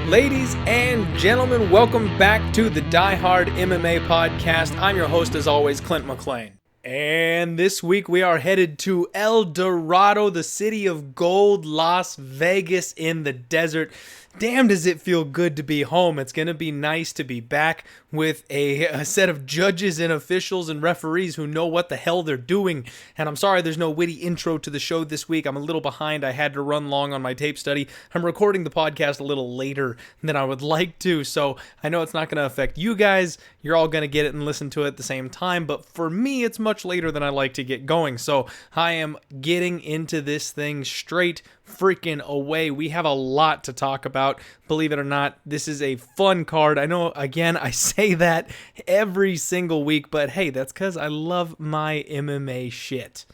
Ladies and gentlemen, welcome back to the Die Hard MMA podcast. I'm your host, as always, Clint McLean. And this week we are headed to El Dorado, the city of gold, Las Vegas in the desert. Damn, does it feel good to be home. It's going to be nice to be back with a set of judges and officials and referees who know what the hell they're doing. And I'm sorry there's no witty intro to the show this week. I'm a little behind. I had to run long on my tape study. I'm recording the podcast a little later than I would like to, so I know it's not going to affect you guys. You're all going to get it and listen to it at the same time, but for me, it's much later than I like to get going. So I am getting into this thing straight freaking away. We have a lot to talk about. Believe it or not, this is a fun card. I know, again, I say that every single week, but hey, that's because I love my MMA shit.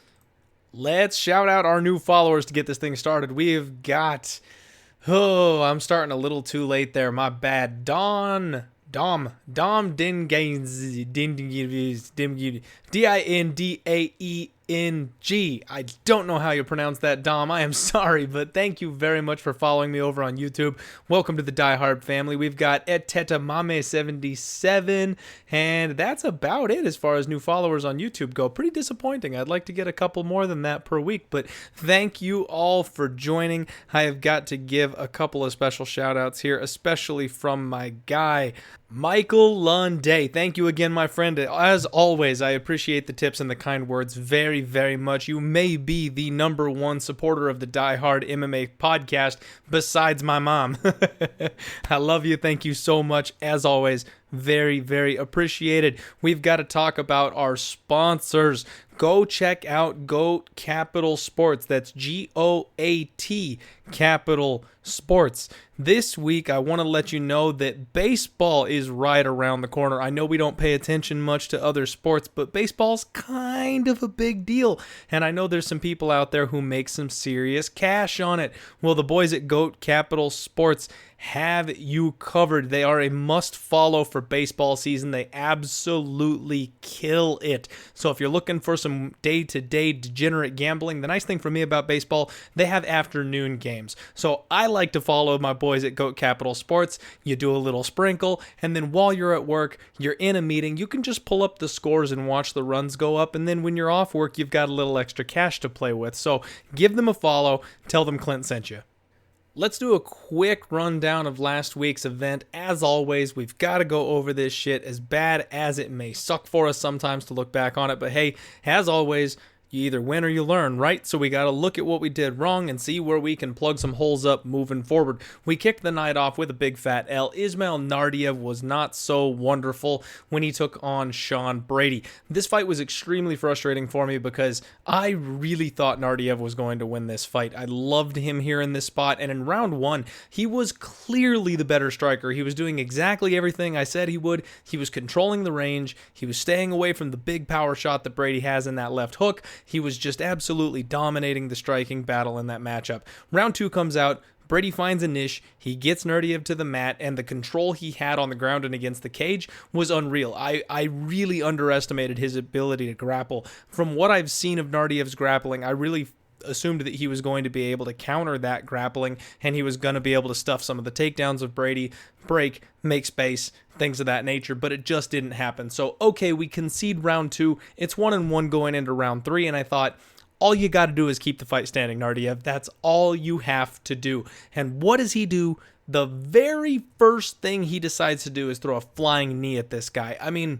Let's shout out our new followers to get this thing started. We've got, I'm starting a little too late there. My bad. Dom Dindaeng. I don't know how you pronounce that, Dom. I am sorry, but thank you very much for following me over on YouTube. Welcome to the Die Hard family. We've got Etetamame77, and that's about it as far as new followers on YouTube go. Pretty disappointing. I'd like to get a couple more than that per week, but thank you all for joining. I have got to give a couple of special shout outs here, especially from my guy, Michael Lunday. Thank you again, my friend. As always, I appreciate the tips and the kind words very, very much. You may be the number one supporter of the Die Hard MMA podcast besides my mom. I love you. Thank you so much. As always, very, very appreciated. We've got to talk about our sponsors. Go check out GOAT Capital Sports. That's GOAT Capital Sports. This week, I want to let you know that baseball is right around the corner. I know we don't pay attention much to other sports, but baseball's kind of a big deal. And I know there's some people out there who make some serious cash on it. Well, the boys at GOAT Capital Sports have you covered. They are a must follow for baseball season. They absolutely kill it. So if you're looking for some day-to-day degenerate gambling, the nice thing for me about baseball, they have afternoon games. So I like to follow my boys at GOAT Capital Sports. You do a little sprinkle, and then while you're at work, you're in a meeting, you can just pull up the scores and watch the runs go up, and then when you're off work, you've got a little extra cash to play with. So give them a follow. Tell them Clint sent you. Let's do a quick rundown of last week's event. As always, we've got to go over this shit, as bad as it may suck for us sometimes to look back on it. But hey, as always, you either win or you learn, right? So we got to look at what we did wrong and see where we can plug some holes up moving forward. We kicked the night off with a big fat L. Ismail Naurdiev was not so wonderful when he took on Sean Brady. This fight was extremely frustrating for me because I really thought Naurdiev was going to win this fight. I loved him here in this spot, and in round one, he was clearly the better striker. He was doing exactly everything I said he would. He was controlling the range. He was staying away from the big power shot that Brady has in that left hook. He was just absolutely dominating the striking battle in that matchup. Round two comes out. Brady finds a niche, he gets Naurdiev to the mat, and the control he had on the ground and against the cage was unreal. I really underestimated his ability to grapple. From what I've seen of Naurdiev's grappling, I really assumed that he was going to be able to counter that grappling, and he was going to be able to stuff some of the takedowns of Brady, break, make space, things of that nature, but it just didn't happen. So, okay, we concede round two. It's 1-1 going into round three, and I thought, all you got to do is keep the fight standing, Naurdiev. That's all you have to do. And what does he do? The very first thing he decides to do is throw a flying knee at this guy. I mean,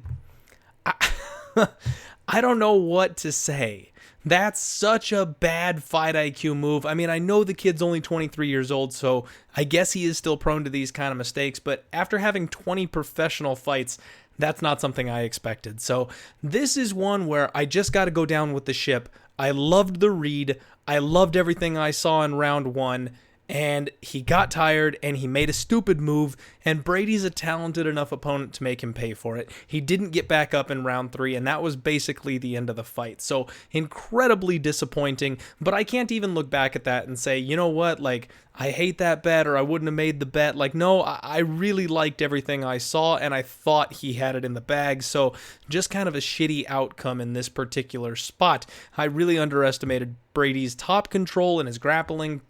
I don't know what to say. That's such a bad fight IQ move. I mean, I know the kid's only 23 years old, so I guess he is still prone to these kind of mistakes, but after having 20 professional fights, that's not something I expected. So this is one where I just got to go down with the ship. I loved the read. I loved everything I saw in round one. And he got tired, and he made a stupid move, and Brady's a talented enough opponent to make him pay for it. He didn't get back up in round three, and that was basically the end of the fight. So incredibly disappointing, but I can't even look back at that and say, you know what, like, I hate that bet or I wouldn't have made the bet. Like, no, I really liked everything I saw and I thought he had it in the bag. So just kind of a shitty outcome in this particular spot. I really underestimated Brady's top control and his grappling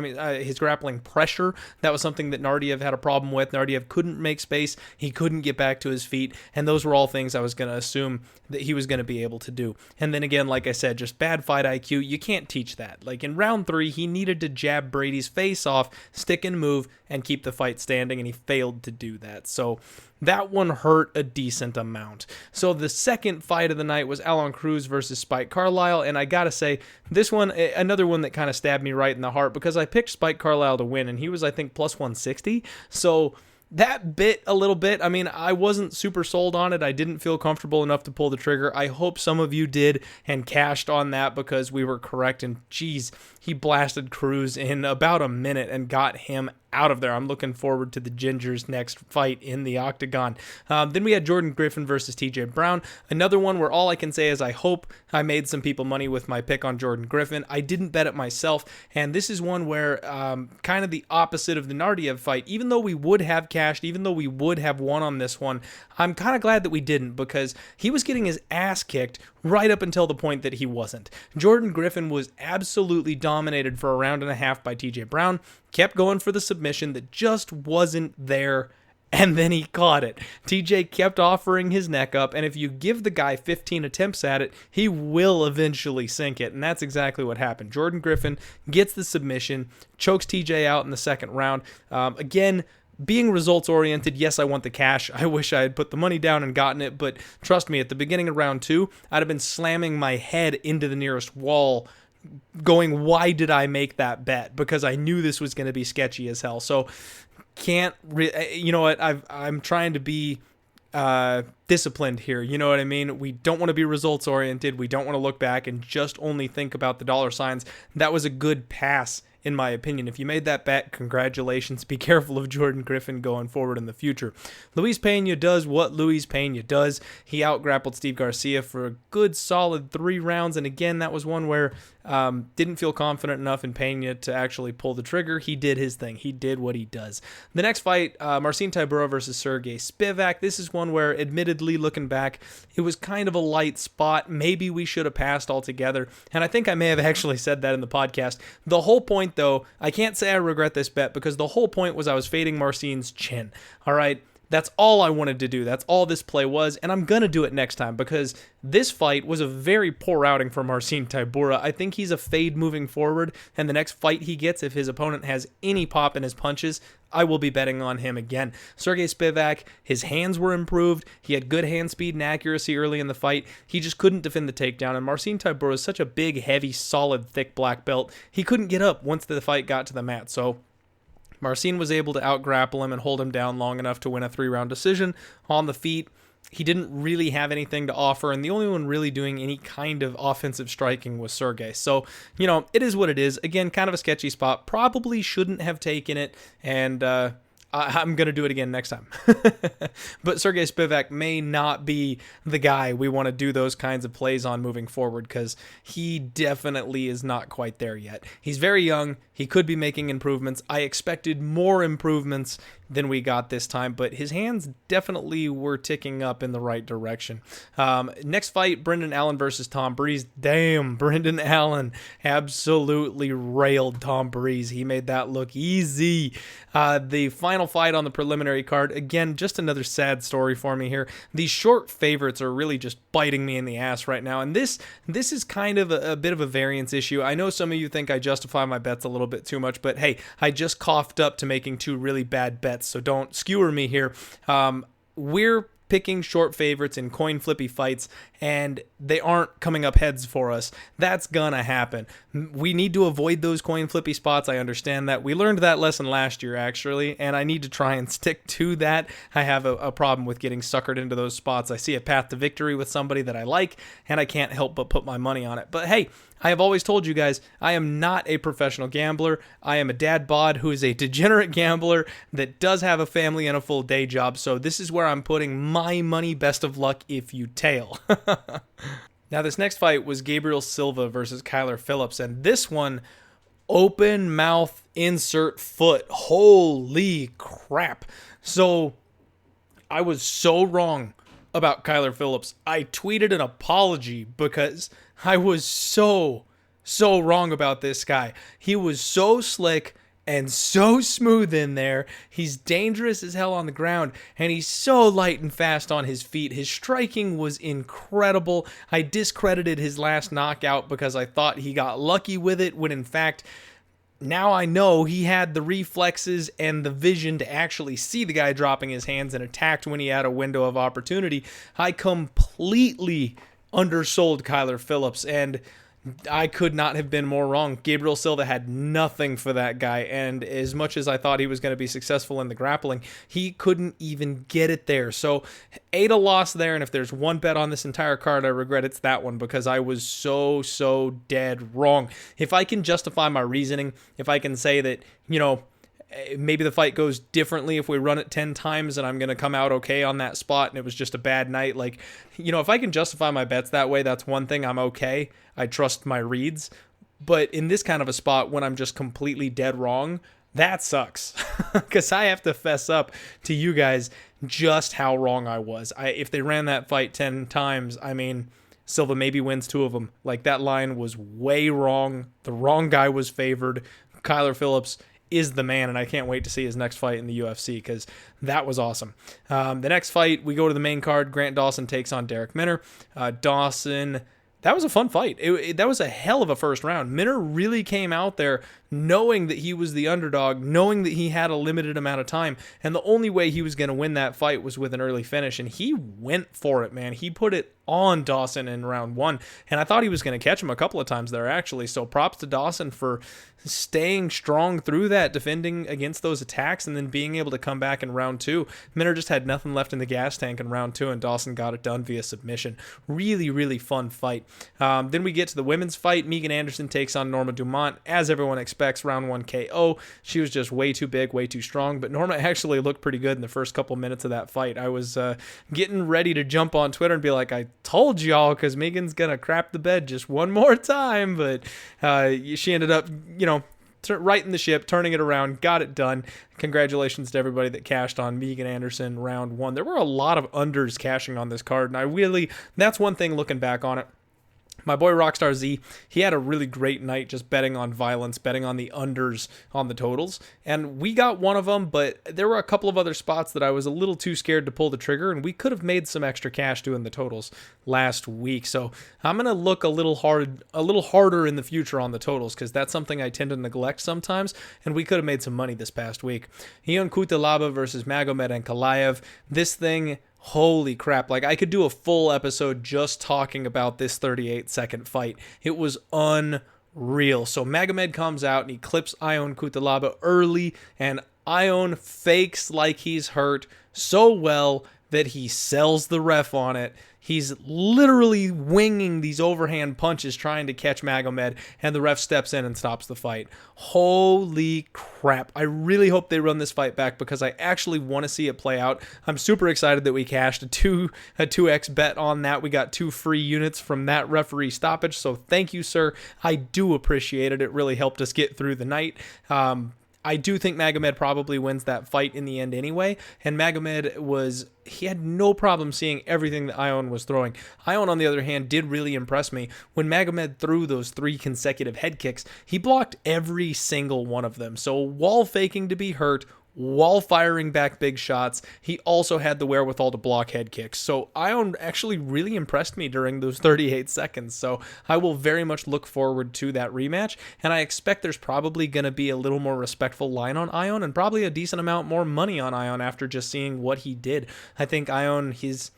his grappling pressure. That was something that Nardiev had a problem with. Nardiev couldn't make space. He couldn't get back to his feet. And those were all things I was going to assume that he was going to be able to do. And then again, like I said, just bad fight IQ. You can't teach that. Like in round 3, he needed to jab Brady's face off, stick and move, and keep the fight standing, and he failed to do that. So that one hurt a decent amount. So the second fight of the night was Alan Cruz versus Spike Carlyle, and I gotta say, this one, another one that kind of stabbed me right in the heart, because I picked Spike Carlyle to win, and he was, I think, plus 160. So that bit a little bit. I mean, I wasn't super sold on it. I didn't feel comfortable enough to pull the trigger. I hope some of you did and cashed on that because we were correct. And geez, he blasted Cruz in about a minute and got him out of there. I'm looking forward to the Ginger's next fight in the octagon. Then we had Jordan Griffin versus TJ Brown. Another one where all I can say is I hope I made some people money with my pick on Jordan Griffin. I didn't bet it myself, and this is one where kind of the opposite of the Nardiev fight. Even though we would have cashed, even though we would have won on this one, I'm kind of glad that we didn't, because he was getting his ass kicked right up until the point that he wasn't. Jordan Griffin was absolutely dominated for a round and a half by TJ Brown, kept going for the submission that just wasn't there, and then he caught it. TJ kept offering his neck up, and if you give the guy 15 attempts at it, he will eventually sink it, and that's exactly what happened. Jordan Griffin gets the submission, chokes TJ out in the second round. Again, being results-oriented, yes, I want the cash. I wish I had put the money down and gotten it, but trust me, at the beginning of round 2, I'd have been slamming my head into the nearest wall going, why did I make that bet? Because I knew this was going to be sketchy as hell. So you know what? I'm trying to be disciplined here. You know what I mean? We don't want to be results oriented. We don't want to look back and just only think about the dollar signs. That was a good pass, in my opinion. If you made that bet, congratulations. Be careful of Jordan Griffin going forward in the future. Luis Pena does what Luis Pena does. He out-grappled Steve Garcia for a good solid 3 rounds, and again, that was one where didn't feel confident enough in Pena to actually pull the trigger. He did his thing. He did what he does. The next fight, Marcin Tybura versus Sergey Spivak. This is one where, admittedly, looking back, it was kind of a light spot. Maybe we should have passed altogether, and I think I may have actually said that in the podcast. The whole point, though, I can't say I regret this bet, because the whole point was I was fading Marcin's chin. All right, that's all I wanted to do. That's all this play was, and I'm going to do it next time, because this fight was a very poor outing for Marcin Tybura. I think he's a fade moving forward, and the next fight he gets, if his opponent has any pop in his punches, I will be betting on him again. Sergey Spivak, his hands were improved. He had good hand speed and accuracy early in the fight. He just couldn't defend the takedown, and Marcin Tybura is such a big, heavy, solid, thick black belt. He couldn't get up once the fight got to the mat, so Marcin was able to out-grapple him and hold him down long enough to win a 3-round decision on the feet. He didn't really have anything to offer, and the only one really doing any kind of offensive striking was Sergey. So, you know, it is what it is. Again, kind of a sketchy spot. Probably shouldn't have taken it, and I'm going to do it again next time. But Sergey Spivak may not be the guy we want to do those kinds of plays on moving forward, because he definitely is not quite there yet. He's very young. He could be making improvements. I expected more improvements than we got this time, but his hands definitely were ticking up in the right direction. Next fight, Brendan Allen versus Tom Breeze. Damn, Brendan Allen absolutely railed Tom Breeze. He made that look easy. The final fight on the preliminary card, again, just another sad story for me here. These short favorites are really just biting me in the ass right now, and this is kind of a bit of a variance issue. I know some of you think I justify my bets a little bit too much, but hey, I just coughed up to making 2 really bad bets, so don't skewer me here. We're picking short favorites in coin flippy fights, and they aren't coming up heads for us. That's gonna happen. We need to avoid those coin flippy spots. I understand that. We learned that lesson last year, actually, and I need to try and stick to that. I have a problem with getting suckered into those spots. I see a path to victory with somebody that I like, and I can't help but put my money on it. But hey, I have always told you guys, I am not a professional gambler. I am a dad bod who is a degenerate gambler that does have a family and a full day job, so this is where I'm putting my money. Best of luck if you tail. Now, this next fight was Gabriel Silva versus Kyler Phillips, and this one open mouth insert foot. Holy crap. So I was so wrong about Kyler Phillips. I tweeted an apology because I was so wrong about this guy. He was so slick and so smooth in there. He's dangerous as hell on the ground, and he's so light and fast on his feet. His striking was incredible. I discredited his last knockout because I thought he got lucky with it, when in fact, now I know he had the reflexes and the vision to actually see the guy dropping his hands and attacked when he had a window of opportunity. I completely undersold Kyler Phillips, and I could not have been more wrong. Gabriel Silva had nothing for that guy, and as much as I thought he was going to be successful in the grappling, he couldn't even get it there. So, a loss there, and if there's one bet on this entire card I regret, it's that one, because I was so dead wrong. If I can justify my reasoning, if I can say that, maybe the fight goes differently if we run it 10 times and I'm going to come out okay on that spot and it was just a bad night. If I can justify my bets that way, that's one thing. I'm okay. I trust my reads. But in this kind of a spot, when I'm just completely dead wrong, that sucks. Because I have to fess up to you guys just how wrong I was. If they ran that fight 10 times, Silva maybe wins 2 of them. That line was way wrong. The wrong guy was favored. Kyler Phillips is the man, and I can't wait to see his next fight in the UFC, because that was awesome. The next fight, we go to the main card. Grant Dawson takes on Derek Minner. Dawson, that was a fun fight. That was a hell of a first round. Minner really came out there knowing that he was the underdog, knowing that he had a limited amount of time, and the only way he was going to win that fight was with an early finish, and he went for it, man. He put it on Dawson in round 1, and I thought he was going to catch him a couple of times there, actually, so props to Dawson for staying strong through that, defending against those attacks, and then being able to come back in round 2. Minner just had nothing left in the gas tank in round 2, and Dawson got it done via submission. Really fun fight. Then we get to the women's fight. Megan Anderson takes on Norma Dumont, as everyone expects. Round 1 KO. She was just way too big, way too strong, but Norma actually looked pretty good in the first couple minutes of that fight. I was getting ready to jump on Twitter and be like, I told y'all, because Megan's gonna crap the bed just one more time, but she ended up, righting the ship, turning it around, got it done. Congratulations to everybody that cashed on Megan Anderson round 1. There were a lot of unders cashing on this card, and that's one thing looking back on it. My boy Rockstar Z, he had a really great night just betting on violence, betting on the unders on the totals, and we got one of them, but there were a couple of other spots that I was a little too scared to pull the trigger, and we could have made some extra cash doing the totals last week. So I'm going to look a little harder in the future on the totals, because that's something I tend to neglect sometimes, and we could have made some money this past week. Ion Cutelaba versus Magomed Ankalaev. This thing, holy crap, I could do a full episode just talking about this 38-second fight. It was unreal. So Magomed comes out and he clips Ion Cutelaba early, and Ion fakes like he's hurt so well that he sells the ref on it. He's literally winging these overhand punches trying to catch Magomed, and the ref steps in and stops the fight. Holy crap. I really hope they run this fight back, because I actually want to see it play out. I'm super excited that we cashed a 2x bet on that. We got 2 free units from that referee stoppage, so thank you, sir. I do appreciate it. It really helped us get through the night. I do think Magomed probably wins that fight in the end anyway, and Magomed he had no problem seeing everything that Ion was throwing. Ion, on the other hand, did really impress me. When Magomed threw those 3 consecutive head kicks, he blocked every single one of them. So while faking to be hurt, while firing back big shots, he also had the wherewithal to block head kicks. So Ion actually really impressed me during those 38 seconds. So I will very much look forward to that rematch, and I expect there's probably going to be a little more respectful line on Ion, and probably a decent amount more money on Ion after just seeing what he did. I think Ion, he's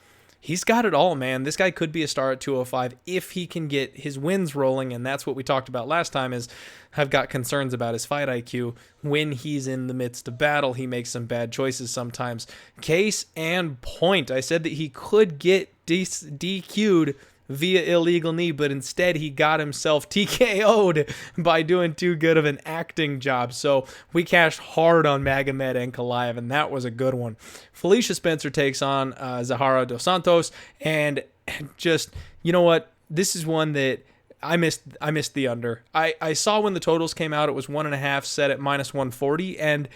got it all, man. This guy could be a star at 205 if he can get his wins rolling, and that's what we talked about last time. Is I've got concerns about his fight IQ. When he's in the midst of battle, he makes some bad choices sometimes. Case and point. I said that he could get DQ'd via illegal knee, but instead he got himself TKO'd by doing too good of an acting job. So we cashed hard on Magomed Ankalaev, and that was a good one. Felicia Spencer takes on Zahara dos Santos, and just, you know what? This is one that I missed the under. I saw when the totals came out, it was 1.5 set at -140, and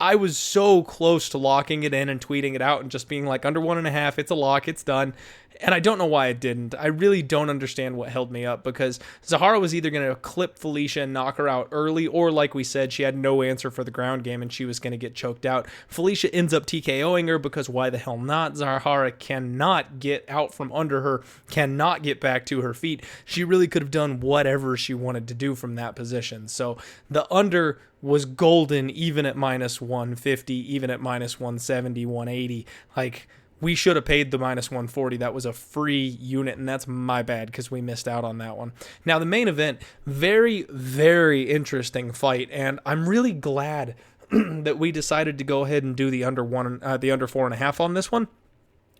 I was so close to locking it in and tweeting it out and just being like, under 1.5, it's a lock, it's done. And I don't know why it didn't. I really don't understand what held me up, because Zahara was either going to clip Felicia and knock her out early, or like we said, she had no answer for the ground game and she was going to get choked out. Felicia ends up TKOing her, because why the hell not? Zahara cannot get out from under her, cannot get back to her feet. She really could have done whatever she wanted to do from that position. So the under was golden, even at -150, even at -170, 180. Like, we should have paid the -140. That was a free unit, and that's my bad because we missed out on that one. Now, the main event, very, very interesting fight, and I'm really glad that we decided to go ahead and do the under 4.5 on this one.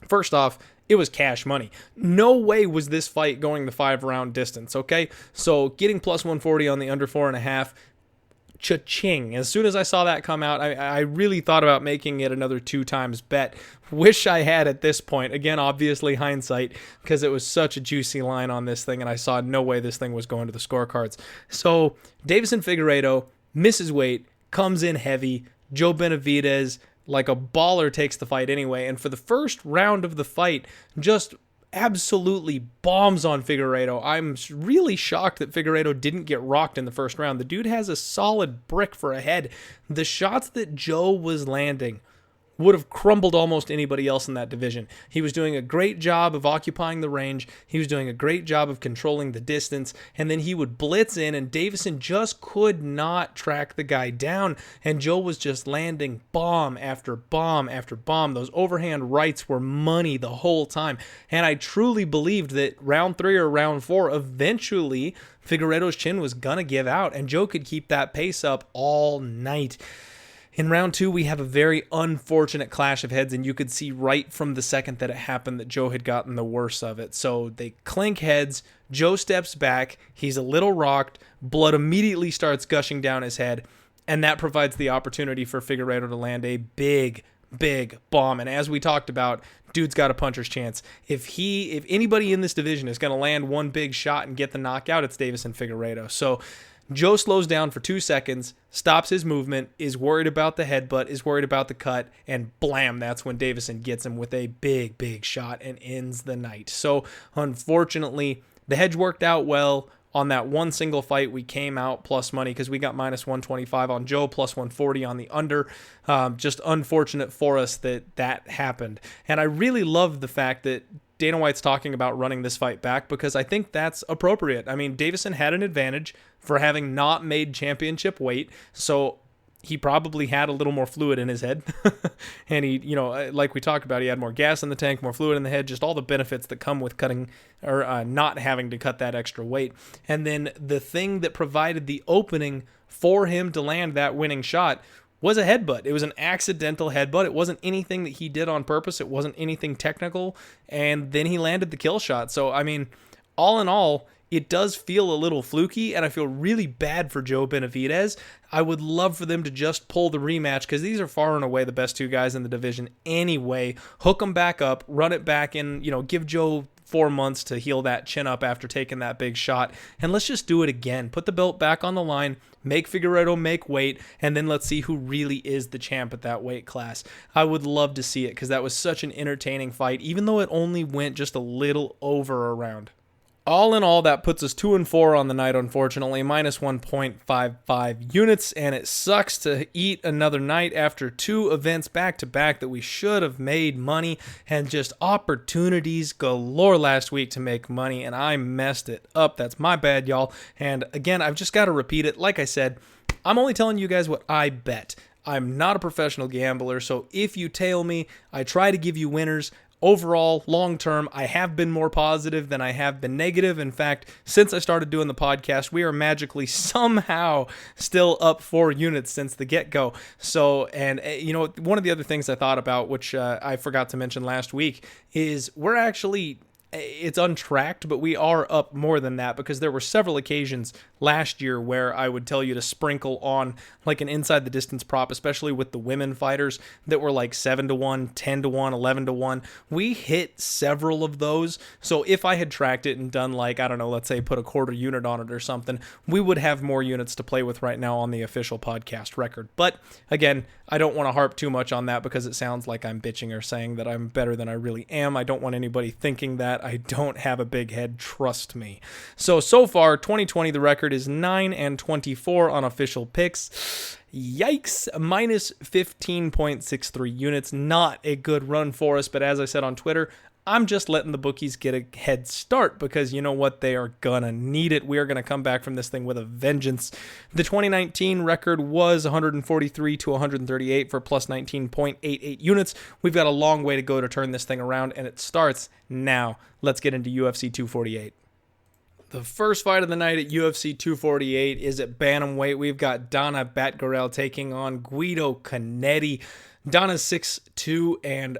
First off, it was cash money. No way was this fight going the 5-round distance, okay? So getting +140 on the under 4.5, cha-ching. As soon as I saw that come out, I really thought about making it another 2 times bet. Wish I had at this point. Again, obviously hindsight, because it was such a juicy line on this thing, and I saw no way this thing was going to the scorecards. So Deiveson Figueiredo misses weight, comes in heavy. Joe Benavidez, like a baller, takes the fight anyway, and for the first round of the fight, just absolutely bombs on Figueiredo. I'm really shocked that Figueiredo didn't get rocked in the first round. The dude has a solid brick for a head. The shots that Joe was landing would have crumbled almost anybody else in that division. He was doing a great job of occupying the range. He was doing a great job of controlling the distance. And then he would blitz in, and Deiveson just could not track the guy down. And Joe was just landing bomb after bomb after bomb. Those overhand rights were money the whole time. And I truly believed that round 3 or round 4, eventually Figueiredo's chin was going to give out, and Joe could keep that pace up all night. In round 2, we have a very unfortunate clash of heads, and you could see right from the second that it happened that Joe had gotten the worst of it. So they clink heads, Joe steps back, he's a little rocked, blood immediately starts gushing down his head, and that provides the opportunity for Figueiredo to land a big bomb. And as we talked about, dude's got a puncher's chance. If anybody in this division is going to land one big shot and get the knockout, it's Deiveson Figueiredo. So Joe slows down for 2 seconds, stops his movement, is worried about the headbutt, is worried about the cut, and blam, that's when Deiveson gets him with a big shot and ends the night. So unfortunately, the hedge worked out well. On that one single fight, we came out plus money because we got -125 on Joe, +140 on the under. Just unfortunate for us that happened. And I really love the fact that Dana White's talking about running this fight back, because I think that's appropriate. I mean, Deiveson had an advantage for having not made championship weight, so he probably had a little more fluid in his head. And he, like we talked about, he had more gas in the tank, more fluid in the head, just all the benefits that come with cutting or not having to cut that extra weight. And then the thing that provided the opening for him to land that winning shot was a headbutt. It was an accidental headbutt. It wasn't anything that he did on purpose. It wasn't anything technical. And then he landed the kill shot. So, I mean, all in all, it does feel a little fluky, and I feel really bad for Joe Benavidez. I would love for them to just pull the rematch, because these are far and away the best 2 guys in the division anyway. Hook them back up, run it back in, give Joe 4 months to heal that chin up after taking that big shot, and let's just do it again. Put the belt back on the line, make Figueiredo make weight, and then let's see who really is the champ at that weight class. I would love to see it, because that was such an entertaining fight, even though it only went just a little over a round. All in all, that puts us 2-4 on the night, unfortunately, -1.55 units, and it sucks to eat another night after 2 events back-to-back that we should have made money, and just opportunities galore last week to make money, and I messed it up. That's my bad, y'all. And again, I've just got to repeat it. Like I said, I'm only telling you guys what I bet. I'm not a professional gambler, so if you tail me, I try to give you winners. Overall, long term, I have been more positive than I have been negative. In fact, since I started doing the podcast, we are magically somehow still up 4 units since the get-go. So, and one of the other things I thought about, which I forgot to mention last week, is we're actually it's untracked, but we are up more than that because there were several occasions last year where I would tell you to sprinkle on like an inside the distance prop, especially with the women fighters that were like 7-1, 10-1, 11-1. We hit several of those. So if I had tracked it and done like, I don't know, let's say put a quarter unit on it or something, we would have more units to play with right now on the official podcast record. But again, I don't want to harp too much on that because it sounds like I'm bitching or saying that I'm better than I really am. I don't want anybody thinking that. I don't have a big head, trust me. So far, 2020, the record is 9-24 on official picks. Yikes, minus 15.63 units. Not a good run for us, but as I said on Twitter, I'm just letting the bookies get a head start because you know what? They are gonna need it. We are gonna come back from this thing with a vengeance. The 2019 record was 143 to 138 for plus 19.88 units. We've got a long way to go to turn this thing around, and it starts now. Let's get into UFC 248. The first fight of the night at UFC 248 is at bantamweight. We've got Dana Batgarel taking on Guido Canetti. Dana's 6'2" and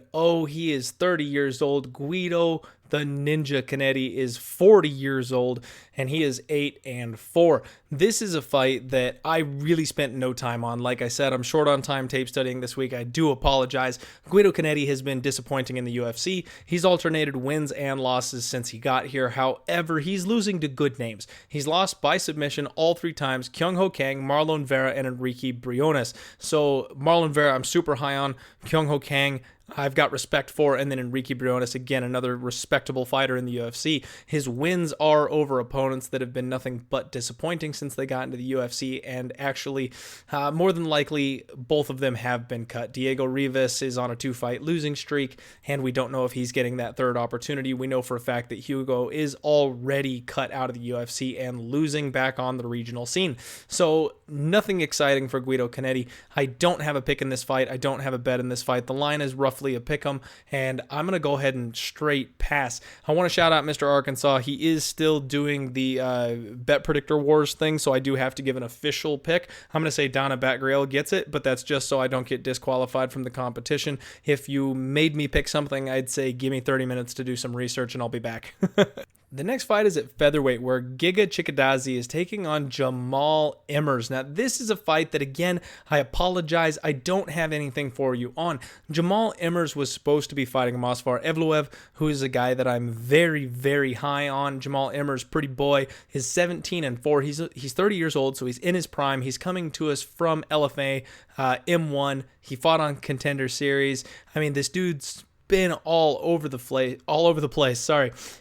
he is 30 years old. Guido the Ninja Canetti is 40 years old, and he is 8-4. This is a fight that I really spent no time on. Like I said, I'm short on time tape studying this week. I do apologize. Guido Canetti has been disappointing in the UFC. He's alternated wins and losses since he got here. However, he's losing to good names. He's lost by submission all 3 times. Kyung Ho Kang, Marlon Vera, and Enrique Briones. So Marlon Vera, I'm super high on. Kyung Ho Kang, I've got respect for, and then Enrique Briones, again, another respectable fighter in the UFC. His wins are over opponents that have been nothing but disappointing since they got into the UFC, and actually, more than likely, both of them have been cut. Diego Rivas is on a 2-fight losing streak, and we don't know if he's getting that third opportunity. We know for a fact that Hugo is already cut out of the UFC and losing back on the regional scene. So, nothing exciting for Guido Canetti. I don't have a pick in this fight. I don't have a bet in this fight. The line is roughly a pick'em, and I'm going to go ahead and straight pass. I want to shout out Mr. Arkansas. He is still doing the Bet Predictor Wars thing, so I do have to give an official pick. I'm going to say Dana Batgarel gets it, but that's just so I don't get disqualified from the competition. If you made me pick something, I'd say give me 30 minutes to do some research and I'll be back. The next fight is at featherweight, where Giga Chikadze is taking on Jamall Emmers. Now, this is a fight that, again, I apologize, I don't have anything for you on. Jamall Emmers was supposed to be fighting Movsar Evloev, who is a guy that I'm very, very high on. Jamall Emmers, pretty boy, is 17-4. He's 30 years old, so he's in his prime. He's coming to us from LFA M1. He fought on Contender Series. I mean, this dude's been all over the place,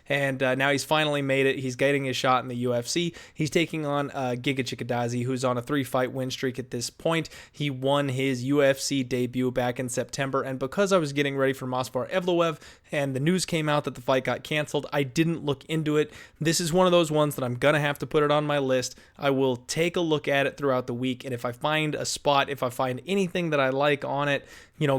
and now he's finally made it. He's getting his shot in the UFC. He's taking on Giga Chikadze, who's on a 3-fight win streak at this point. He won his UFC debut back in September, and because I was getting ready for Movsar Evloev and the news came out that the fight got canceled, I didn't look into it. This is one of those ones that I'm gonna have to put it on my list. I will take a look at it throughout the week, and if I find a spot, if I find anything that I like on it,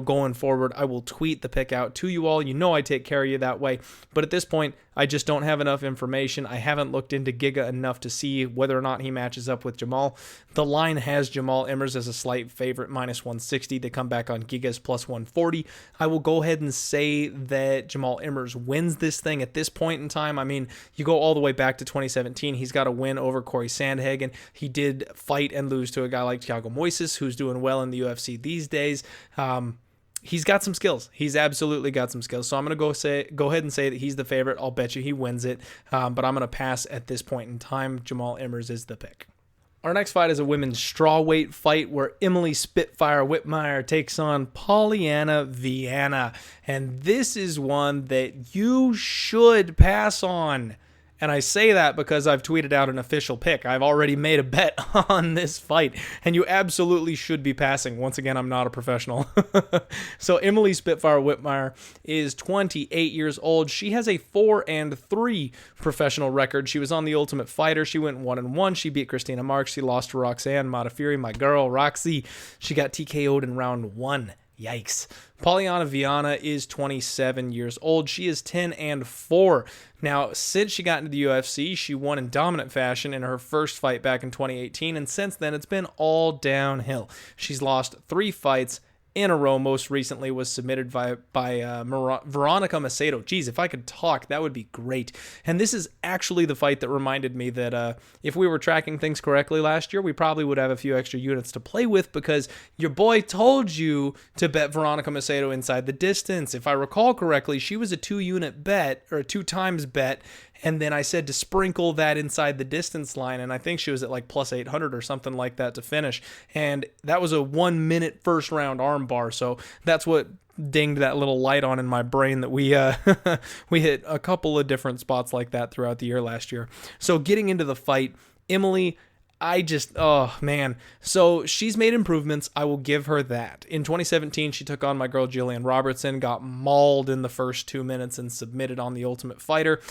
going forward, I will tweet the pick out to you all. I take care of you that way. But at this point, I just don't have enough information. I haven't looked into Giga enough to see whether or not he matches up with Jamall. The line has Jamall Emmers as a slight favorite, minus 160 to come back on Giga's plus 140. I will go ahead and say that Jamall Emmers wins this thing at this point in time. I mean, you go all the way back to 2017. He's got a win over Corey Sandhagen. He did fight and lose to a guy like Thiago Moises, who's doing well in the UFC these days. He's got some skills. He's absolutely got some skills. So I'm going to go ahead and say that he's the favorite. I'll bet you he wins it. But I'm going to pass at this point in time. Jamall Emmers is the pick. Our next fight is a women's strawweight fight where Emily Spitfire Whitmire takes on Polyana Viana. And this is one that you should pass on. And I say that because I've tweeted out an official pick. I've already made a bet on this fight, and you absolutely should be passing. Once again, I'm not a professional. So Emily Spitfire Whitmire is 28 years old. She has a 4-3 professional record. She was on The Ultimate Fighter. She went 1-1. She beat Christina Marks. She lost to Roxanne Modafferi, my girl, Roxy. She got TKO'd in round 1. Yikes. Polyana Viana is 27 years old. She is 10-4. Now, since she got into the UFC, she won in dominant fashion in her first fight back in 2018, and since then, it's been all downhill. She's lost 3 fights, in a row. Most recently was submitted by Veronica Macedo. Geez, if I could talk, that would be great. And this is actually the fight that reminded me that if we were tracking things correctly last year, we probably would have a few extra units to play with, because your boy told you to bet Veronica Macedo inside the distance. If I recall correctly, she was a 2-unit bet, or a 2 times bet, and then I said to sprinkle that inside the distance line, and I think she was at like plus 800 or something like that to finish. And that was a 1 minute first round arm bar, so that's what dinged that little light on in my brain that we we hit a couple of different spots like that throughout the year last year. So getting into the fight, Emily, oh man. So she's made improvements. I will give her that. In 2017, she took on my girl Jillian Robertson, got mauled in the first 2 minutes and submitted on The Ultimate Fighter.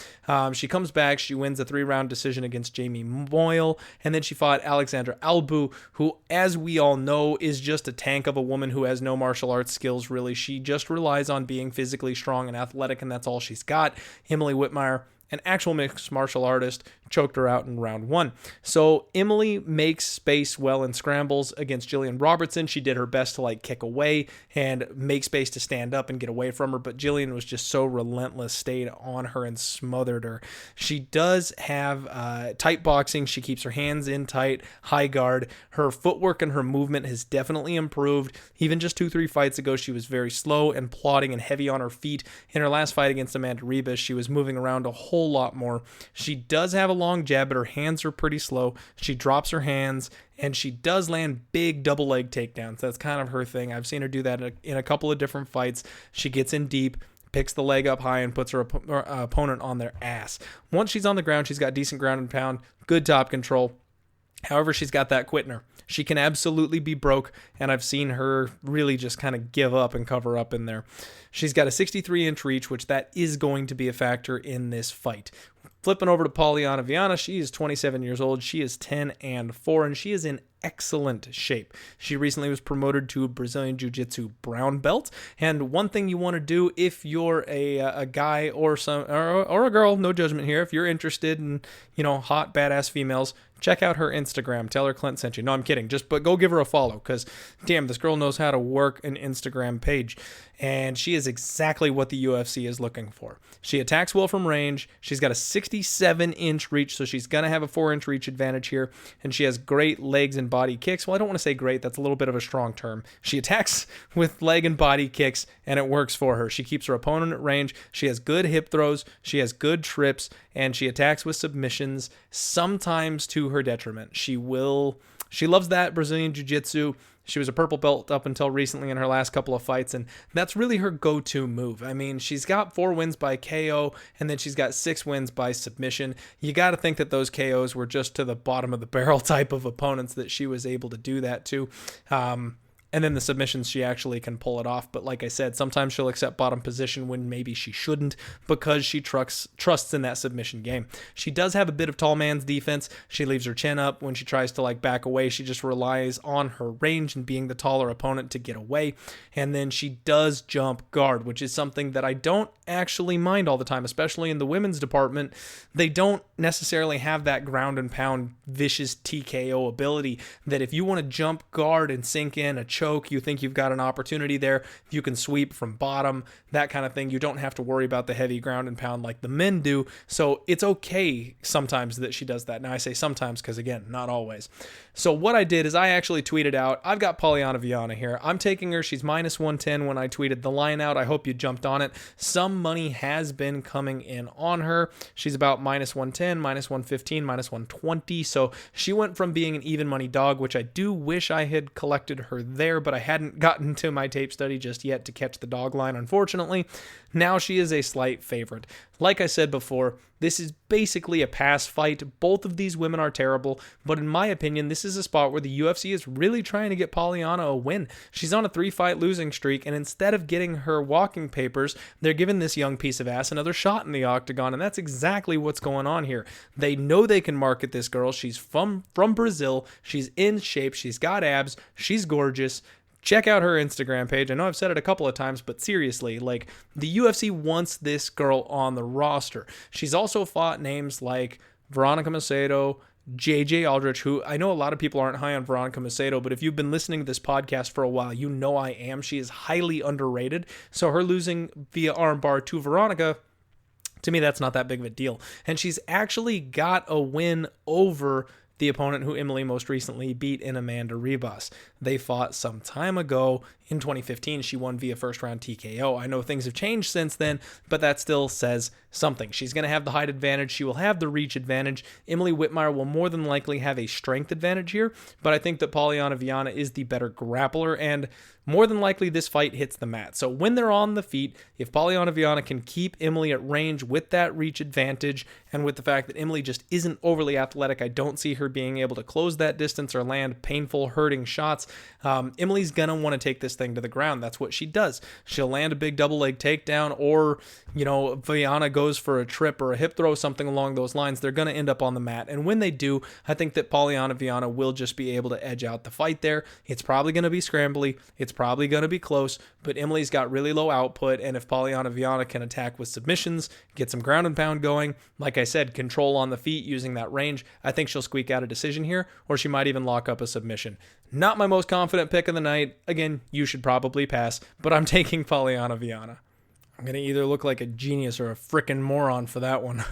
She comes back. She wins a 3-round decision against Jamie Moyle. And then she fought Alexandra Albu, who, as we all know, is just a tank of a woman who has no martial arts skills, really. She just relies on being physically strong and athletic, and that's all she's got. Emily Whitmire, an actual mixed martial artist, choked her out in round 1. So Emily makes space well in scrambles against Jillian Robertson. She did her best to kick away and make space to stand up and get away from her, but Jillian was just so relentless, stayed on her and smothered her. She does have tight boxing. She keeps her hands in tight, high guard. Her footwork and her movement has definitely improved. Even just 2-3 fights ago, she was very slow and plodding and heavy on her feet. In her last fight against Amanda Ribas, she was moving around a whole lot more. She does have a long jab, but her hands are pretty slow. She drops her hands, and she does land big double leg takedowns. That's kind of her thing. I've seen her do that in a couple of different fights. She gets in deep, picks the leg up high, and puts her opponent on their ass. Once she's on the ground, she's got decent ground and pound, good top control. However, she's got that quitner. She can absolutely be broke, and I've seen her really just kind of give up and cover up in there. She's got a 63-inch reach, which that is going to be a factor in this fight. Flipping over to Polyana Viana, she is 27 years old. She is 10-4, and she is in excellent shape. She recently was promoted to Brazilian Jiu-Jitsu brown belt, and one thing you want to do if you're a guy or a girl, no judgment here, if you're interested in hot badass females, check out her Instagram. Tell her Clint sent you. No, I'm kidding. But go give her a follow, because damn, this girl knows how to work an Instagram page. And she is exactly what the UFC is looking for. She attacks well from range. She's got a 67-inch reach, so she's going to have a 4-inch reach advantage here. And she has great legs and body kicks. Well, I don't want to say great. That's a little bit of a strong term. She attacks with leg and body kicks, and it works for her. She keeps her opponent at range. She has good hip throws. She has good trips, and she attacks with submissions, sometimes to her detriment. She loves that Brazilian Jiu-Jitsu. She was a purple belt up until recently in her last couple of fights, and that's really her go-to move. I mean, she's got 4 wins by KO, and then she's got 6 wins by submission. You got to think that those KOs were just to the bottom of the barrel type of opponents that she was able to do that to. And then the submissions, she actually can pull it off. But like I said, sometimes she'll accept bottom position when maybe she shouldn't, because she trusts in that submission game. She does have a bit of tall man's defense. She leaves her chin up when she tries to back away. She just relies on her range and being the taller opponent to get away. And then she does jump guard, which is something that I don't actually mind all the time, especially in the women's department. They don't necessarily have that ground and pound vicious TKO ability that if you want to jump guard and sink in a choke, you think you've got an opportunity there, you can sweep from bottom, that kind of thing. You don't have to worry about the heavy ground and pound like the men do. So it's okay sometimes that she does that. Now I say sometimes because, again, not always. So what I did is I actually tweeted out, I've got Polyana Viana here. I'm taking her. She's minus 110 when I tweeted the line out. I hope you jumped on it. Some money has been coming in on her. She's about minus 110, minus 115, minus 120. So she went from being an even money dog, which I do wish I had collected her there, but I hadn't gotten to my tape study just yet to catch the dog line, unfortunately. Now she is a slight favorite. Like I said before, this is basically a pass fight. Both of these women are terrible, but in my opinion, this is a spot where the UFC is really trying to get Polyana a win. She's on a 3-fight losing streak, and instead of getting her walking papers, they're giving this young piece of ass another shot in the octagon, and that's exactly what's going on here. They know they can market this girl. She's from Brazil. She's in shape. She's got abs. She's gorgeous. Check out her Instagram page. I know I've said it a couple of times, but seriously, the UFC wants this girl on the roster. She's also fought names like Veronica Macedo, JJ Aldrich, who I know a lot of people aren't high on Veronica Macedo, but if you've been listening to this podcast for a while, you know I am. She is highly underrated. So her losing via armbar to Veronica, to me, that's not that big of a deal. And she's actually got a win over the opponent who Emily most recently beat in Amanda Ribas. They fought some time ago. In 2015, she won via first round TKO. I know things have changed since then, but that still says something. She's going to have the height advantage. She will have the reach advantage. Emily Whitmire will more than likely have a strength advantage here, but I think that Polyana Viana is the better grappler, and more than likely this fight hits the mat. So when they're on the feet, if Polyana Viana can keep Emily at range with that reach advantage, and with the fact that Emily just isn't overly athletic, I don't see her being able to close that distance or land painful, hurting shots. Emily's going to want to take this thing to the ground. That's what she does. She'll land a big double leg takedown, or, Viana goes for a trip or a hip throw, something along those lines. They're going to end up on the mat. And when they do, I think that Polyana Viana will just be able to edge out the fight there. It's probably going to be scrambly. It's probably going to be close, but Emily's got really low output. And if Polyana Viana can attack with submissions, get some ground and pound going, like I said, control on the feet using that range, I think she'll squeak out a decision here, or she might even lock up a submission. Not my most confident pick of the night. Again, you should probably pass, but I'm taking Polyana Viana. I'm going to either look like a genius or a frickin' moron for that one.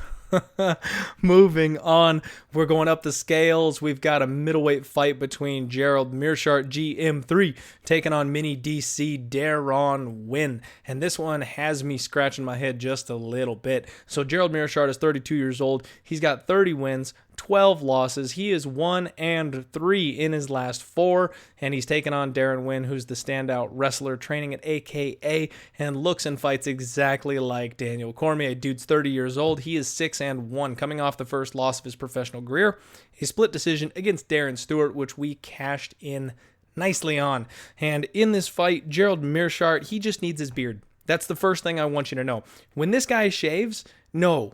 Moving on, we're going up the scales. We've got a middleweight fight between Gerald Meerschaert, GM3, taking on mini DC Deron Winn. And this one has me scratching my head just a little bit. So Gerald Meerschaert is 32 years old. He's got 30 wins, 12 losses. He is 1-3 in his last 4, and he's taken on Deron Winn, who's the standout wrestler training at AKA and looks and fights exactly like Daniel Cormier. Dude's 30 years old. He is 6-1, coming off the first loss of his professional career, a split decision against Darren Stewart, which we cashed in nicely on. And in this fight, Gerald Meerschaert, he just needs his beard. That's the first thing I want you to know. When this guy shaves, no.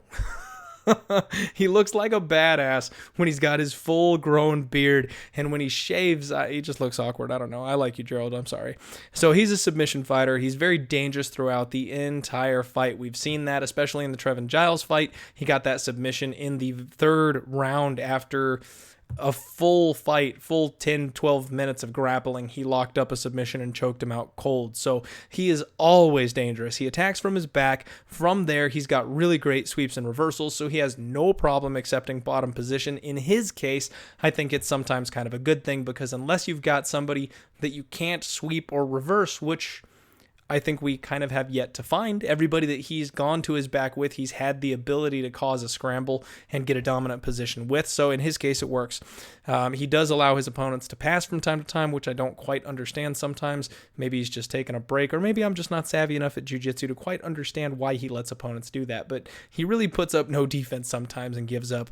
He looks like a badass when he's got his full-grown beard, and when he shaves, he just looks awkward. I don't know. I like you, Gerald. I'm sorry. So he's a submission fighter. He's very dangerous throughout the entire fight. We've seen that, especially in the Trevin Giles fight. He got that submission in the third round after a full fight, full 10, 12 minutes of grappling. He locked up a submission and choked him out cold. So he is always dangerous. He attacks from his back. From there, he's got really great sweeps and reversals, so he has no problem accepting bottom position. In his case, I think it's sometimes kind of a good thing, because unless you've got somebody that you can't sweep or reverse, which I think we kind of have yet to find. Everybody that he's gone to his back with, he's had the ability to cause a scramble and get a dominant position with. So in his case, it works. He does allow his opponents to pass from time to time, which I don't quite understand sometimes. Maybe he's just taking a break, or maybe I'm just not savvy enough at jiu-jitsu to quite understand why he lets opponents do that. But he really puts up no defense sometimes and gives up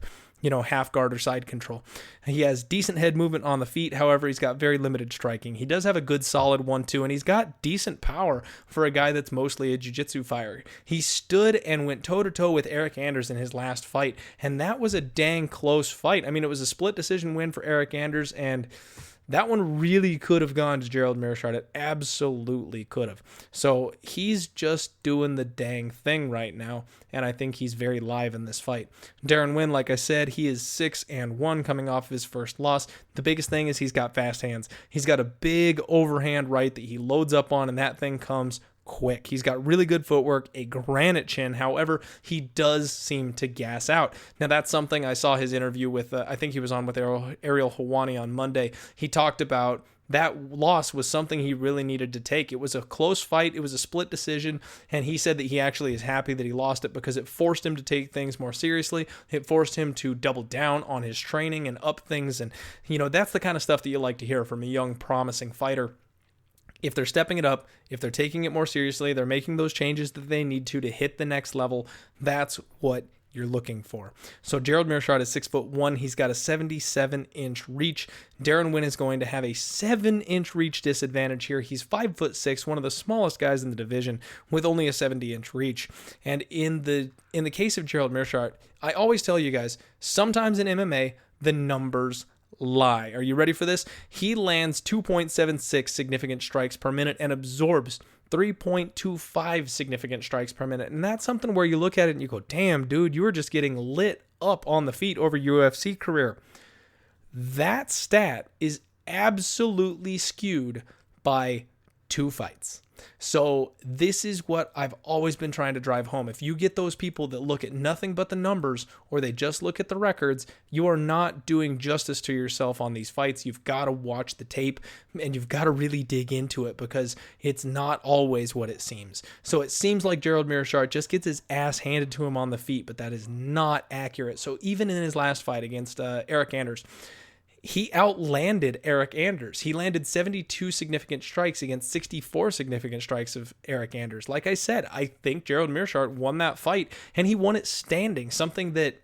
half guard or side control. He has decent head movement on the feet. However, he's got very limited striking. He does have a good solid 1-2, and he's got decent power for a guy that's mostly a jiu-jitsu fighter. He stood and went toe-to-toe with Eric Anders in his last fight, and that was a dang close fight. I mean, it was a split decision win for Eric Anders, and that one really could have gone to Gerald Meerschaert. It absolutely could have. So he's just doing the dang thing right now, and I think he's very live in this fight. Deron Winn, like I said, he is 6-1 coming off of his first loss. The biggest thing is he's got fast hands. He's got a big overhand right that he loads up on, and that thing comes quick. He's got really good footwork, a granite chin. However, he does seem to gas out. Now, that's something I saw his interview with, I think he was on with Ariel Helwani on Monday. He talked about that loss was something he really needed to take. It was a close fight. It was a split decision, and he said that he actually is happy that he lost it because it forced him to take things more seriously. It forced him to double down on his training and up things, and that's the kind of stuff that you like to hear from a young, promising fighter. If they're stepping it up, if they're taking it more seriously, they're making those changes that they need to hit the next level, that's what you're looking for. So Gerald Meerschaert is 6'1". He's got a 77-inch reach. Deron Winn is going to have a 7-inch reach disadvantage here. He's 5'6", one of the smallest guys in the division with only a 70-inch reach. And in the case of Gerald Meerschaert, I always tell you guys, sometimes in MMA, the numbers lie. Are you ready for this? He lands 2.76 significant strikes per minute and absorbs 3.25 significant strikes per minute. And that's something where you look at it and you go, damn, dude, you were just getting lit up on the feet over UFC career. That stat is absolutely skewed by 2 fights. So this is what I've always been trying to drive home. If you get those people that look at nothing but the numbers, or they just look at the records, you are not doing justice to yourself on these fights. You've got to watch the tape, and you've got to really dig into it, because it's not always what it seems. So it seems like Gerald Meerschaert just gets his ass handed to him on the feet, but that is not accurate. So even in his last fight against Eric Anders, he outlanded Eric Anders. He landed 72 significant strikes against 64 significant strikes of Eric Anders. Like I said, I think Gerald Meerschaert won that fight, and he won it standing, something that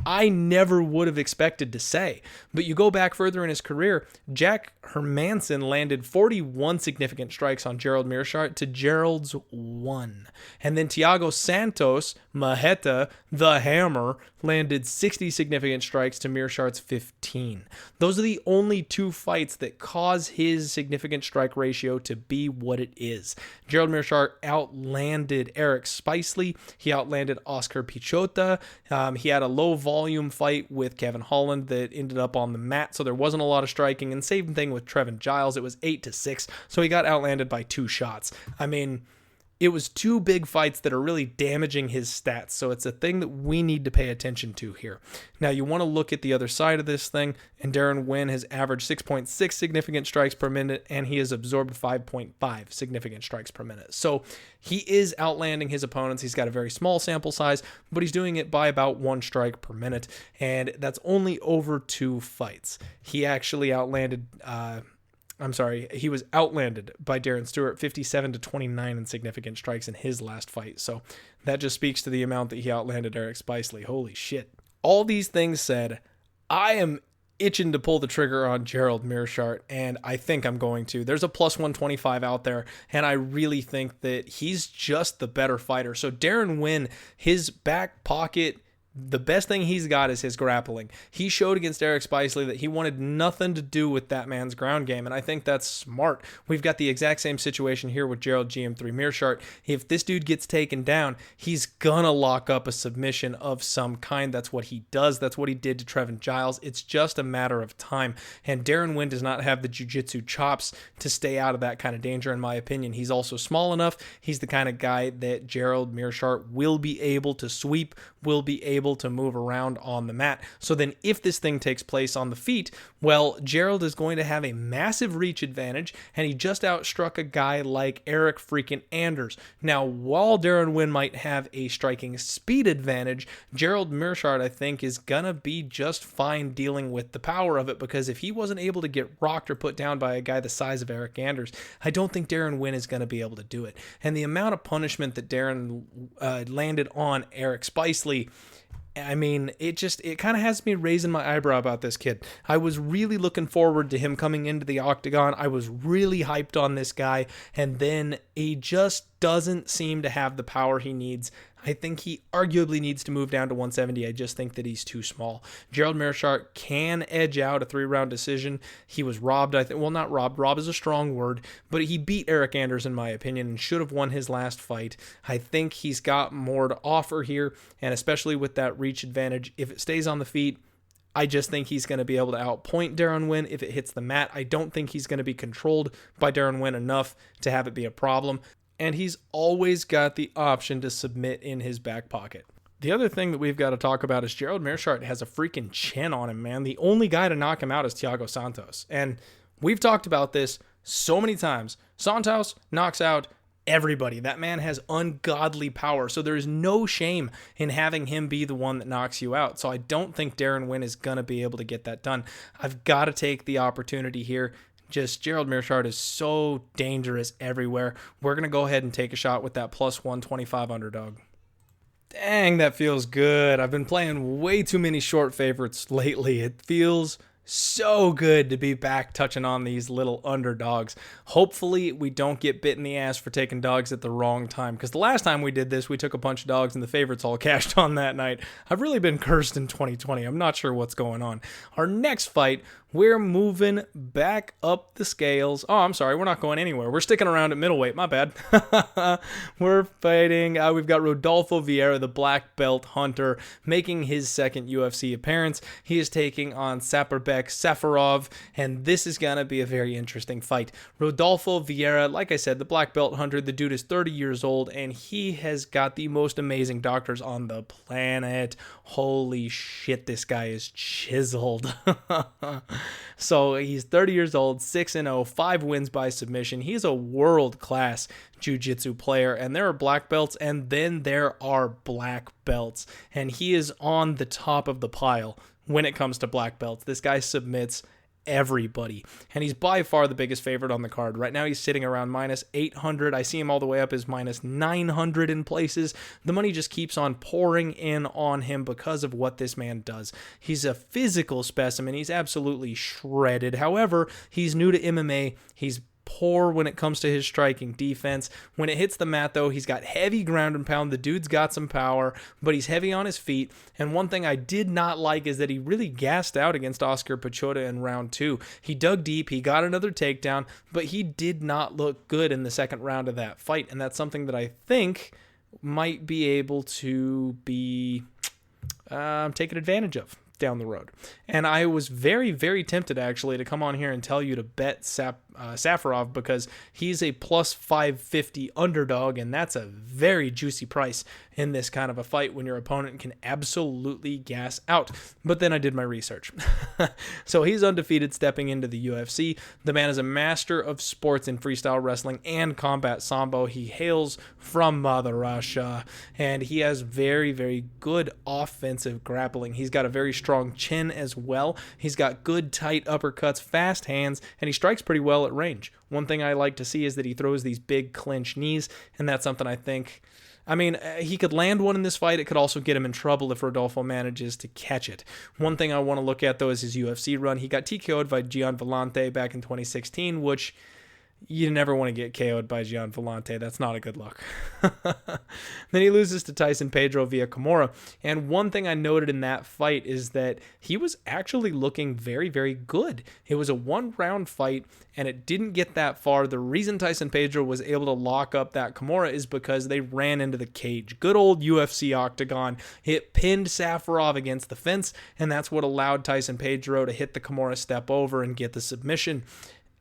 I never would have expected to say. But you go back further in his career, Jack Hermansson landed 41 significant strikes on Gerald Meerschaert to Gerald's 1. And then Thiago Santos Maheta, the Hammer, landed 60 significant strikes to Meerschaert's 15. Those are the only 2 fights that cause his significant strike ratio to be what it is. Gerald Meerschaert outlanded Eric Spicely. He outlanded Oscar Pichota. He had a low volume fight with Kevin Holland that ended up on the mat, so there wasn't a lot of striking. And same thing with Trevin Giles. It was 8-6, so he got outlanded by 2 shots. I mean, it was 2 big fights that are really damaging his stats, so it's a thing that we need to pay attention to here. Now, you want to look at the other side of this thing, and Deron Winn has averaged 6.6 significant strikes per minute, and he has absorbed 5.5 significant strikes per minute. So he is outlanding his opponents. He's got a very small sample size, but he's doing it by about 1 strike per minute, and that's only over 2 fights. He actually outlanded... he was outlanded by Darren Stewart 57-29 in significant strikes in his last fight. So that just speaks to the amount that he outlanded Eric Spicely. Holy shit. All these things said, I am itching to pull the trigger on Gerald Meerschaert, and I think I'm going to. There's a plus 125 out there, and I really think that he's just the better fighter. So Deron Winn, his back pocket, the best thing he's got is his grappling. He showed against Eric Spicely that he wanted nothing to do with that man's ground game, and I think that's smart. We've got the exact same situation here with Gerald GM3 Meerschaert. If this dude gets taken down, he's gonna lock up a submission of some kind. That's what he does. That's what he did to Trevin Giles. It's just a matter of time, and Deron Winn does not have the jiu-jitsu chops to stay out of that kind of danger, in my opinion. He's also small enough. He's the kind of guy that Gerald Meerschaert will be able to sweep, will be able to move around on the mat. So then if this thing takes place on the feet, well, Gerald is going to have a massive reach advantage, and he just outstruck a guy like Eric freaking Anders. Now, while Deron Winn might have a striking speed advantage, Gerald Meerschaert, I think, is gonna be just fine dealing with the power of it, because if he wasn't able to get rocked or put down by a guy the size of Eric Anders, I don't think Deron Winn is gonna be able to do it. And the amount of punishment that Deron landed on Eric Spicely, I mean, it kind of has me raising my eyebrow about this kid. I was really looking forward to him coming into the octagon. I was really hyped on this guy, and then he just doesn't seem to have the power he needs. I think he arguably needs to move down to 170. I just think that he's too small. Gerald Meerschaert can edge out a 3-round decision. He was robbed, I think. Well, not robbed. Rob is a strong word, but he beat Eric Anders, in my opinion, and should have won his last fight. I think he's got more to offer here, and especially with that reach advantage, if it stays on the feet, I just think he's going to be able to outpoint Deron Winn if it hits the mat. I don't think he's going to be controlled by Deron Winn enough to have it be a problem. And he's always got the option to submit in his back pocket. The other thing that we've got to talk about is Gerald Meerschaert has a freaking chin on him, man. The only guy to knock him out is Thiago Santos. And we've talked about this so many times. Santos knocks out everybody. That man has ungodly power. So there's no shame in having him be the one that knocks you out. So I don't think Deron Winn is going to be able to get that done. I've got to take the opportunity here. Just Gerald Meerschaert is so dangerous everywhere. We're going to go ahead and take a shot with that plus 125 underdog. Dang, that feels good. I've been playing way too many short favorites lately. It feels so good to be back touching on these little underdogs. Hopefully we don't get bit in the ass for taking dogs at the wrong time, because the last time we did this, we took a bunch of dogs and the favorites all cashed on that night. I've really been cursed in 2020. I'm not sure what's going on. Our next fight we're moving back up the scales. Oh, I'm sorry, we're not going anywhere. We're sticking around at middleweight, my bad. We're fighting, we've got Rodolfo Vieira, the black belt hunter, making his second UFC appearance. He is taking on Saparbek Safarov, and this is going to be a very interesting fight. Rodolfo Vieira, like I said, the black belt hunter, the dude is 30 years old, and he has got the most amazing doctors on the planet. Holy shit, this guy is chiseled. So he's 30 years old, 6-0, 5 wins by submission. He's a world-class jiu-jitsu player, and there are black belts, and then there are black belts, and he is on the top of the pile when it comes to black belts. This guy submits everybody, and he's by far the biggest favorite on the card. Right now he's sitting around minus 800. I see him all the way up as minus 900 in places. The money just keeps on pouring in on him because of what this man does. He's a physical specimen. He's absolutely shredded. However, he's new to MMA. He's poor when it comes to his striking defense. When it hits the mat, though, he's got heavy ground and pound. The dude's got some power, but he's heavy on his feet. And one thing I did not like is that he really gassed out against Oscar Pichota in round 2. He dug deep, he got another takedown, but he did not look good in the second round of that fight. And that's something that I think might be able to be taken advantage of down the road. And I was very, very tempted actually to come on here and tell you to bet Safarov, because he's a plus 550 underdog, and that's a very juicy price in this kind of a fight when your opponent can absolutely gas out. But then I did my research. So he's undefeated stepping into the UFC. The man is a master of sports in freestyle wrestling and combat sambo. He hails from Mother Russia, and he has very, very good offensive grappling. He's got a very strong chin as well. He's got good tight uppercuts, fast hands, and he strikes pretty well at range. One thing I like to see is that he throws these big clinch knees, and that's something I think, he could land one in this fight. It could also get him in trouble if Rodolfo manages to catch it. One thing I want to look at, though, is his UFC run. He got TKO'd by Gian Villante back in 2016, which you never want to get KO'd by Gian Villante. That's not a good look. Then he loses to Tyson Pedro via Kimura. And one thing I noted in that fight is that he was actually looking very, very good. It was a one-round fight, and it didn't get that far. The reason Tyson Pedro was able to lock up that Kimura is because they ran into the cage. Good old UFC octagon. It pinned Safarov against the fence, and that's what allowed Tyson Pedro to hit the Kimura step over and get the submission.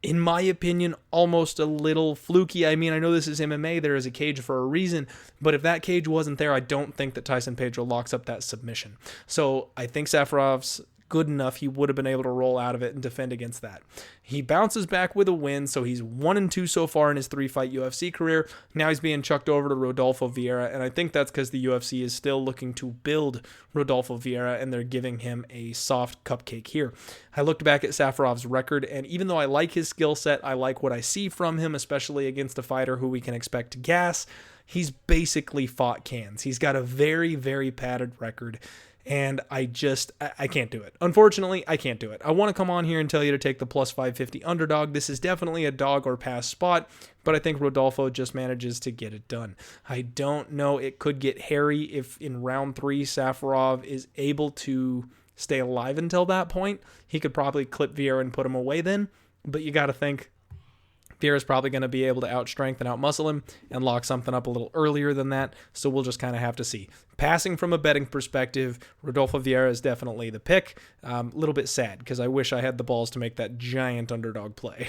In my opinion, almost a little fluky. I know this is MMA. There is a cage for a reason. But if that cage wasn't there, I don't think that Tyson Pedro locks up that submission. So I think Safarov's good enough. He would have been able to roll out of it and defend against that. He bounces back with a win, so he's 1-2 so far in his 3-fight UFC career. Now he's being chucked over to Rodolfo Vieira, and I think that's because the UFC is still looking to build Rodolfo Vieira, and they're giving him a soft cupcake here. I looked back at Safarov's record, and even though I like his skill set, I like what I see from him, especially against a fighter who we can expect to gas. He's basically fought cans. He's got a very, very padded record. And I can't do it. Unfortunately, I can't do it. I want to come on here and tell you to take the plus 550 underdog. This is definitely a dog or pass spot, but I think Rodolfo just manages to get it done. I don't know. It could get hairy if in round 3 Safarov is able to stay alive until that point. He could probably clip Vieira and put him away then, but you got to think Vieira's probably going to be able to outstrength and outmuscle him and lock something up a little earlier than that, so we'll just kind of have to see. Passing from a betting perspective, Rodolfo Vieira is definitely the pick. A little bit sad because I wish I had the balls to make that giant underdog play.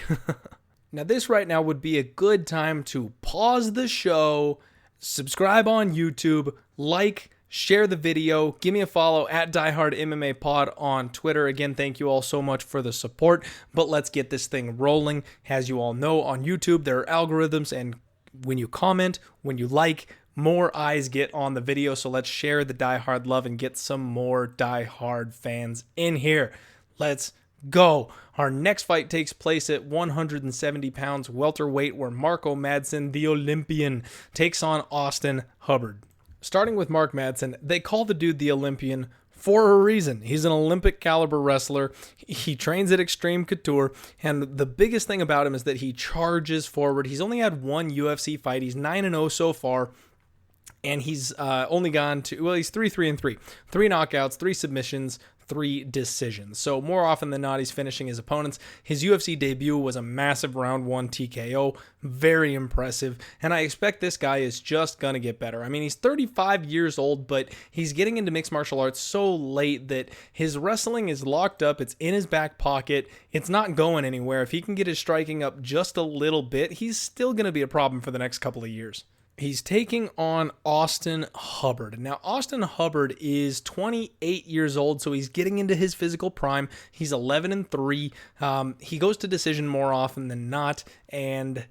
Now this right now would be a good time to pause the show, subscribe on YouTube, share the video, give me a follow at Diehard MMA Pod on Twitter. Again, thank you all so much for the support, but let's get this thing rolling. As you all know, on YouTube, there are algorithms, and when you comment, when you more eyes get on the video, so let's share the Diehard love and get some more Diehard fans in here. Let's go. Our next fight takes place at 170 pounds welterweight, where Marco Madsen, the Olympian, takes on Austin Hubbard. Starting with Mark Madsen, they call the dude the Olympian for a reason. He's an Olympic caliber wrestler. He trains at Extreme Couture, and the biggest thing about him is that he charges forward. He's only had one UFC fight. He's 9-0 so far, and he's only gone to, he's 3-3-3. 3 knockouts, 3 submissions, 3 decisions. So more often than not, he's finishing his opponents. His UFC debut was a massive round 1 TKO. Very impressive. And I expect this guy is just going to get better. I mean, he's 35 years old, but he's getting into mixed martial arts so late that his wrestling is locked up. It's in his back pocket. It's not going anywhere. If he can get his striking up just a little bit, he's still going to be a problem for the next couple of years. He's taking on Austin Hubbard. Now, Austin Hubbard is 28 years old, so he's getting into his physical prime. He's 11-3. He goes to decision more often than not, and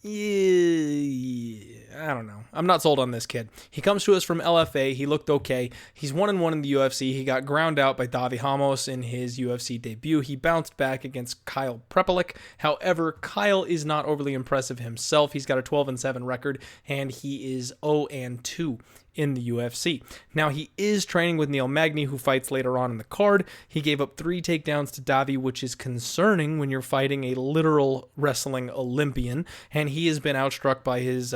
I don't know. I'm not sold on this kid. He comes to us from LFA. He looked okay. He's 1-1 in the UFC. He got ground out by Davi Ramos in his UFC debut. He bounced back against Kyle Prepelic. However, Kyle is not overly impressive himself. He's got a 12-7 record, and he is 0-2 in the UFC. Now, he is training with Neil Magny, who fights later on in the card. He gave up 3 takedowns to Davi, which is concerning when you're fighting a literal wrestling Olympian, and he has been outstruck by his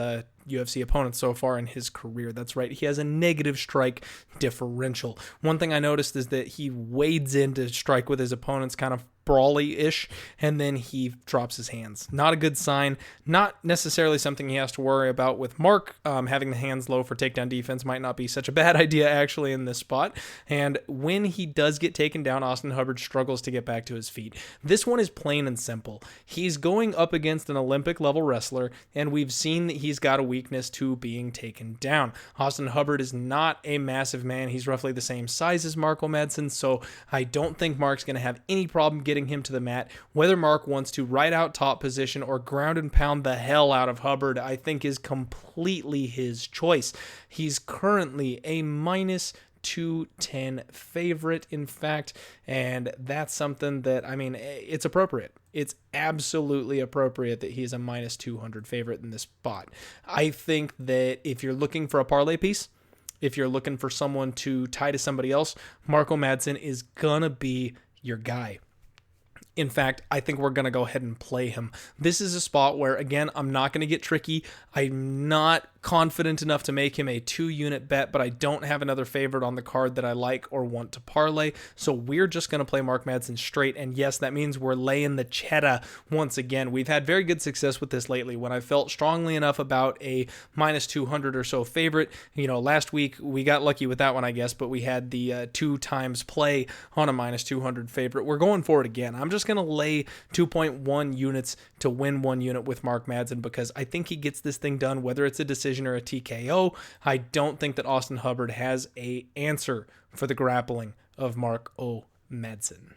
UFC opponents so far in his career. That's right, he has a negative strike differential. One thing I noticed is that he wades in to strike with his opponents kind of brawly-ish, and then he drops his hands. Not a good sign. Not necessarily something he has to worry about with Mark. Having the hands low for takedown defense might not be such a bad idea actually in this spot. And when he does get taken down, Austin Hubbard struggles to get back to his feet. This one is plain and simple. He's going up against an Olympic-level wrestler, and we've seen that he's got a weakness to being taken down. Austin Hubbard is not a massive man. He's roughly the same size as Marco Madsen, so I don't think Mark's going to have any problem getting him to the mat. Whether Mark wants to ride out top position or ground and pound the hell out of Hubbard, I think is completely his choice. He's currently a -210 favorite, in fact, and that's something that, I mean, it's appropriate. It's absolutely appropriate that he's a -200 favorite in this spot. I think that if you're looking for a parlay piece, if you're looking for someone to tie to somebody else, Marco Madsen is gonna be your guy. In fact, I think we're going to go ahead and play him. This is a spot where, again, I'm not going to get tricky. I'm not confident enough to make him a 2-unit bet, but I don't have another favorite on the card that I like or want to parlay. So we're just going to play Mark Madsen straight. And yes, that means we're laying the cheddar once again. We've had very good success with this lately. When I felt strongly enough about a -200 or so favorite, last week we got lucky with that one, I guess, but we had the 2 times play on a -200 favorite. We're going for it again. I'm just going to lay 2.1 units to win 1 unit with Mark Madsen because I think he gets this thing done, whether it's a decision or a TKO. I don't think that Austin Hubbard has an answer for the grappling of Mark O. Madsen.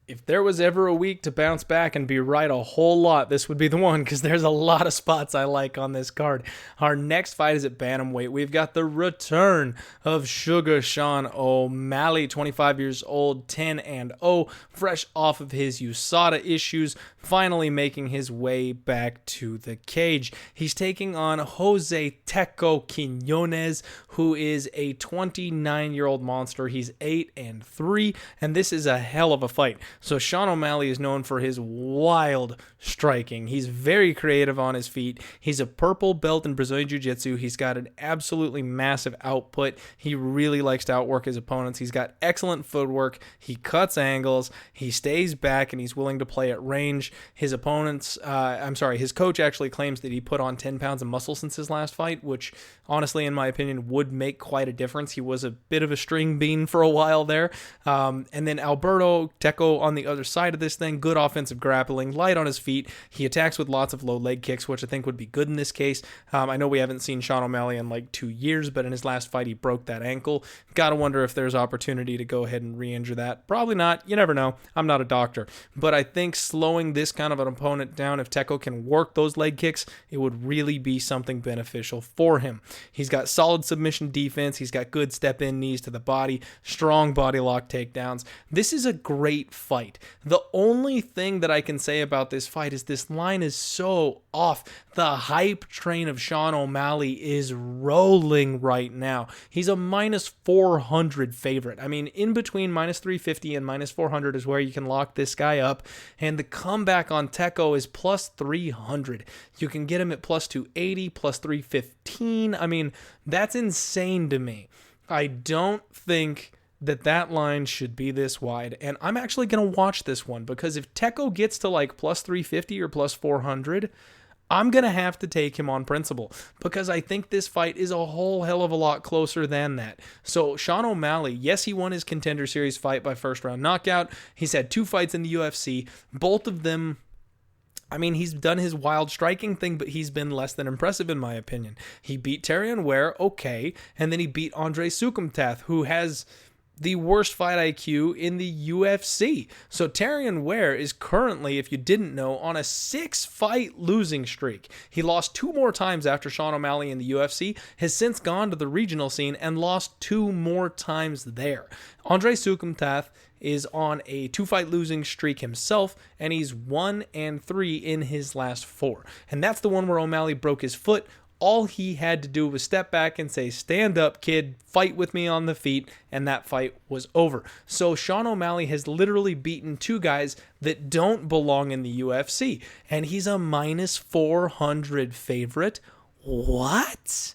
If there was ever a week to bounce back and be right a whole lot, this would be the one, because there's a lot of spots I like on this card. Our next fight is at bantamweight. We've got the return of Sugar Sean O'Malley, 25 years old, 10-0, fresh off of his USADA issues, finally making his way back to the cage. He's taking on José Teco Quiñónez, who is a 29-year-old monster. He's 8-3, and this is a hell of a fight. So Sean O'Malley is known for his wild striking. He's very creative on his feet. He's a purple belt in Brazilian Jiu-Jitsu. He's got an absolutely massive output. He really likes to outwork his opponents. He's got excellent footwork. He cuts angles. He stays back, and he's willing to play at range. His coach actually claims that he put on 10 pounds of muscle since his last fight, which honestly, in my opinion, would make quite a difference. He was a bit of a string bean for a while there. And then Alberto Teco on the other side of this thing, good offensive grappling, light on his feet. He attacks with lots of low leg kicks, which I think would be good in this case. I know we haven't seen Sean O'Malley in like 2 years, but in his last fight, he broke that ankle. Gotta wonder if there's opportunity to go ahead and re-injure that. Probably not. You never know. I'm not a doctor. But I think slowing this kind of an opponent down, if Teco can work those leg kicks, it would really be something beneficial for him. He's got solid submission defense. He's got good step-in knees to the body, strong body lock takedowns. This is a great fight. The only thing that I can say about this fight is this line is so off. The hype train of Sean O'Malley is rolling right now. He's a -400 favorite. I mean, in between -350 and -400 is where you can lock this guy up. And the comeback on Teco is +300. You can get him at +280, +315. I mean, that's insane to me. I don't think that line should be this wide. And I'm actually going to watch this one, because if Tecco gets to like plus 350 or plus 400, I'm going to have to take him on principle, because I think this fight is a whole hell of a lot closer than that. So Sean O'Malley, yes, he won his Contender Series fight by first round knockout. He's had 2 fights in the UFC. Both of them, I mean, he's done his wild striking thing, but he's been less than impressive in my opinion. He beat Terrion Ware, okay, and then he beat Andre Sukumtath, who has the worst fight IQ in the UFC. So Terrion Ware is currently, if you didn't know, on a 6-fight losing streak. He lost 2 more times after Sean O'Malley in the UFC, has since gone to the regional scene and lost 2 more times there. Andre Sukumtath is on a 2-fight losing streak himself, and he's 1-3 in his last 4. And that's the one where O'Malley broke his foot. All he had to do was step back and say, stand up, kid, fight with me on the feet, and that fight was over. So Sean O'Malley has literally beaten 2 guys that don't belong in the UFC, and he's a minus 400 favorite. What?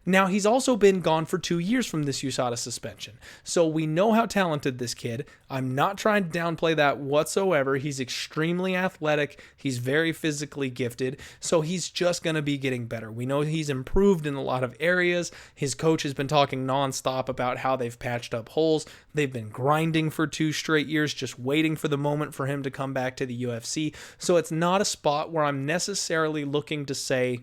Now, he's also been gone for 2 years from this USADA suspension. So we know how talented this kid. I'm not trying to downplay that whatsoever. He's extremely athletic. He's very physically gifted. So he's just going to be getting better. We know he's improved in a lot of areas. His coach has been talking nonstop about how they've patched up holes. They've been grinding for 2 straight years, just waiting for the moment for him to come back to the UFC. So it's not a spot where I'm necessarily looking to say,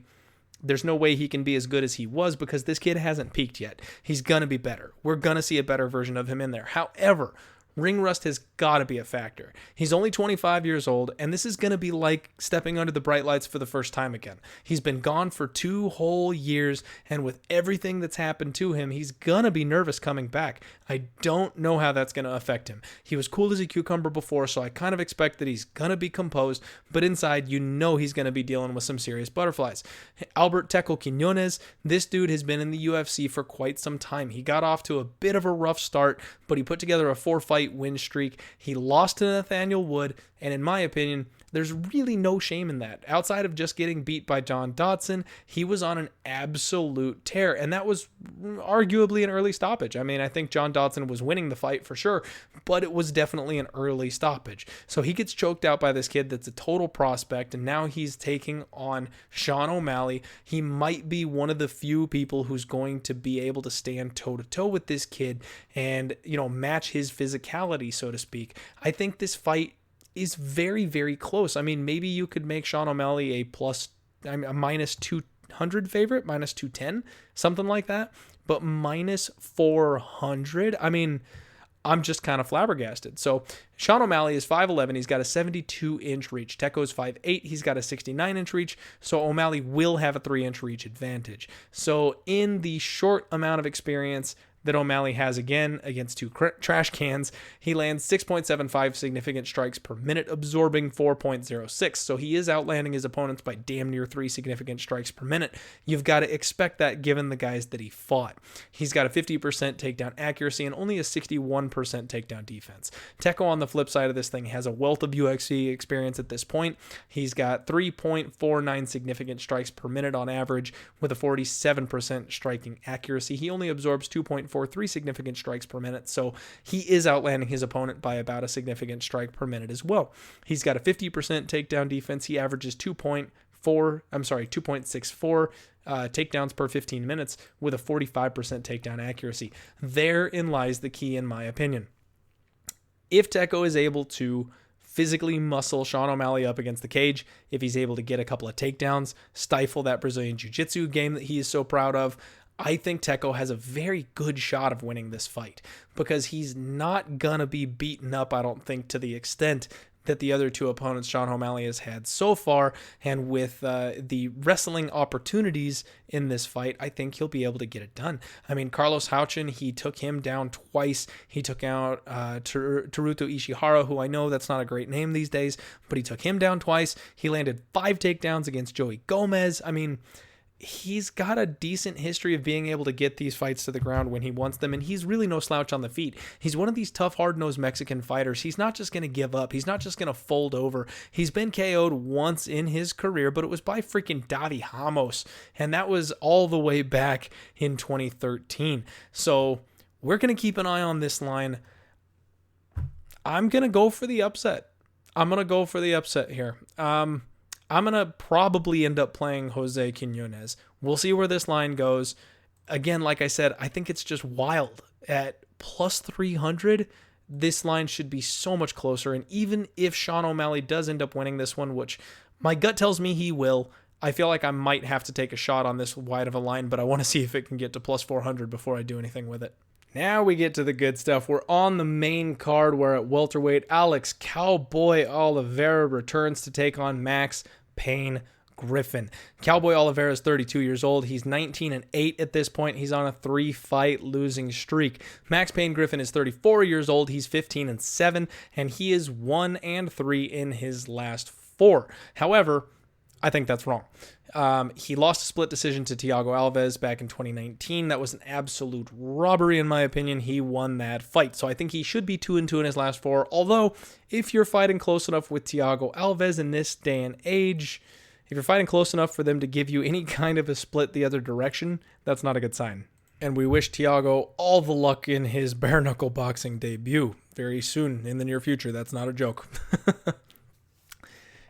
there's no way he can be as good as he was, because this kid hasn't peaked yet. He's going to be better. We're going to see a better version of him in there. However, ring rust has got to be a factor. He's only 25 years old, and this is going to be like stepping under the bright lights for the first time again. He's been gone for 2 whole years, and with everything that's happened to him, he's going to be nervous coming back. I don't know how that's going to affect him. He was cool as a cucumber before, so I kind of expect that he's going to be composed, but inside, you know he's going to be dealing with some serious butterflies. Alberto Quiñónez, this dude has been in the UFC for quite some time. He got off to a bit of a rough start, but he put together a 4-fight win streak. He lost to Nathaniel Wood, and in my opinion, there's really no shame in that. Outside of just getting beat by John Dodson, he was on an absolute tear, and that was arguably an early stoppage. I mean, I think John Dodson was winning the fight for sure, but it was definitely an early stoppage. So he gets choked out by this kid that's a total prospect, and now he's taking on Sean O'Malley. He might be one of the few people who's going to be able to stand toe-to-toe with this kid and, you know, match his physicality, so to speak. I think this fight is very, very close. I mean, maybe you could make Sean O'Malley a minus 200 favorite, minus 210, something like that. But minus 400, I mean, I'm just kind of flabbergasted. So Sean O'Malley is 5'11". He's got a 72-inch reach. Tecco's 5'8". He's got a 69-inch reach. So O'Malley will have a 3-inch reach advantage. So in the short amount of experience that O'Malley has, again against 2 trash cans, he lands 6.75 significant strikes per minute, absorbing 4.06. So he is outlanding his opponents by damn near 3 significant strikes per minute. You've got to expect that given the guys that he fought. He's got a 50% takedown accuracy and only a 61% takedown defense. Tecco, on the flip side of this thing, has a wealth of UFC experience at this point. He's got 3.49 significant strikes per minute on average with a 47% striking accuracy. He only absorbs 2.43 significant strikes per minute, so he is outlanding his opponent by about a significant strike per minute as well. He's got a 50% takedown defense. He averages 2.64 takedowns per 15 minutes with a 45% takedown accuracy. Therein lies the key, in my opinion. If Tecco is able to physically muscle Sean O'Malley up against the cage, if he's able to get a couple of takedowns, stifle that Brazilian Jiu-Jitsu game that he is so proud of, I think Tecco has a very good shot of winning this fight, because he's not going to be beaten up, I don't think, to the extent that the other 2 opponents Sean O'Malley has had so far. And with the wrestling opportunities in this fight, I think he'll be able to get it done. I mean, Carlos Houchin, he took him down twice. He took out Teruto Ishihara, who I know that's not a great name these days, but he took him down twice. He landed 5 takedowns against Joey Gomez. I mean, he's got a decent history of being able to get these fights to the ground when he wants them, and he's really no slouch on the feet. He's one of these tough, hard-nosed Mexican fighters. He's not just going to give up. He's not just going to fold over. He's been KO'd once in his career, but it was by freaking Davi Ramos, and that was all the way back in 2013. So we're going to keep an eye on this line. I'm going to go for the upset. Here. I'm going to probably end up playing José Quiñónez. We'll see where this line goes. Again, like I said, I think it's just wild. At plus 300, this line should be so much closer. And even if Sean O'Malley does end up winning this one, which my gut tells me he will, I feel like I might have to take a shot on this wide of a line, but I want to see if it can get to plus 400 before I do anything with it. Now we get to the good stuff. We're on the main card where at welterweight, Alex Cowboy Oliveira returns to take on Max Payne Griffin. Cowboy Oliveira is 32 years old. He's 19-8 at this point. He's on a 3-fight losing streak. Max Payne Griffin is 34 years old. He's 15-7, and he is 1-3 in his last 4. However, I think that's wrong. He lost a split decision to Thiago Alves back in 2019. That was an absolute robbery, in my opinion. He won that fight. So I think he should be 2-2 in his last 4. Although, if you're fighting close enough with Thiago Alves in this day and age, if you're fighting close enough for them to give you any kind of a split the other direction, that's not a good sign. And we wish Thiago all the luck in his bare-knuckle boxing debut very soon in the near future. That's not a joke.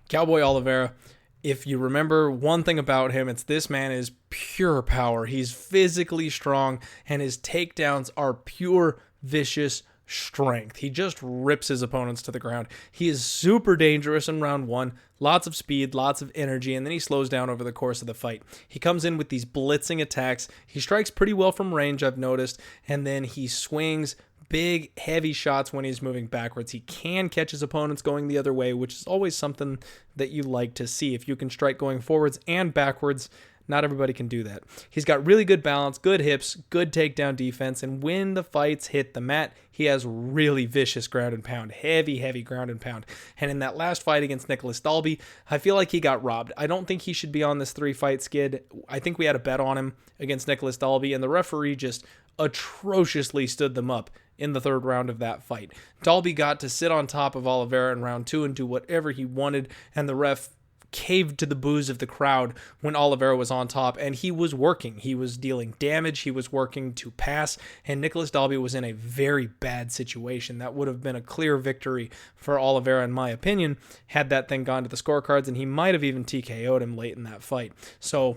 Cowboy Oliveira, if you remember one thing about him, it's this man is pure power. He's physically strong, and his takedowns are pure, vicious strength. He just rips his opponents to the ground. He is super dangerous in round 1. Lots of speed, lots of energy, and then he slows down over the course of the fight. He comes in with these blitzing attacks. He strikes pretty well from range, I've noticed, and then he swings big, heavy shots when he's moving backwards. He can catch his opponents going the other way, which is always something that you like to see. If you can strike going forwards and backwards, not everybody can do that. He's got really good balance, good hips, good takedown defense, and when the fights hit the mat, he has really vicious ground and pound, heavy ground and pound. And in that last fight against Nicholas Dalby, I feel like he got robbed. I don't think he should be on this 3-fight skid. I think we had a bet on him against Nicholas Dalby, and the referee just atrociously stood them up in the 3rd round of that fight. Dalby got to sit on top of Oliveira in round 2 and do whatever he wanted, and the ref caved to the boos of the crowd when Oliveira was on top, and he was working. He was dealing damage. He was working to pass, and Nicholas Dalby was in a very bad situation. That would have been a clear victory for Oliveira, in my opinion, had that thing gone to the scorecards, and he might have even TKO'd him late in that fight. So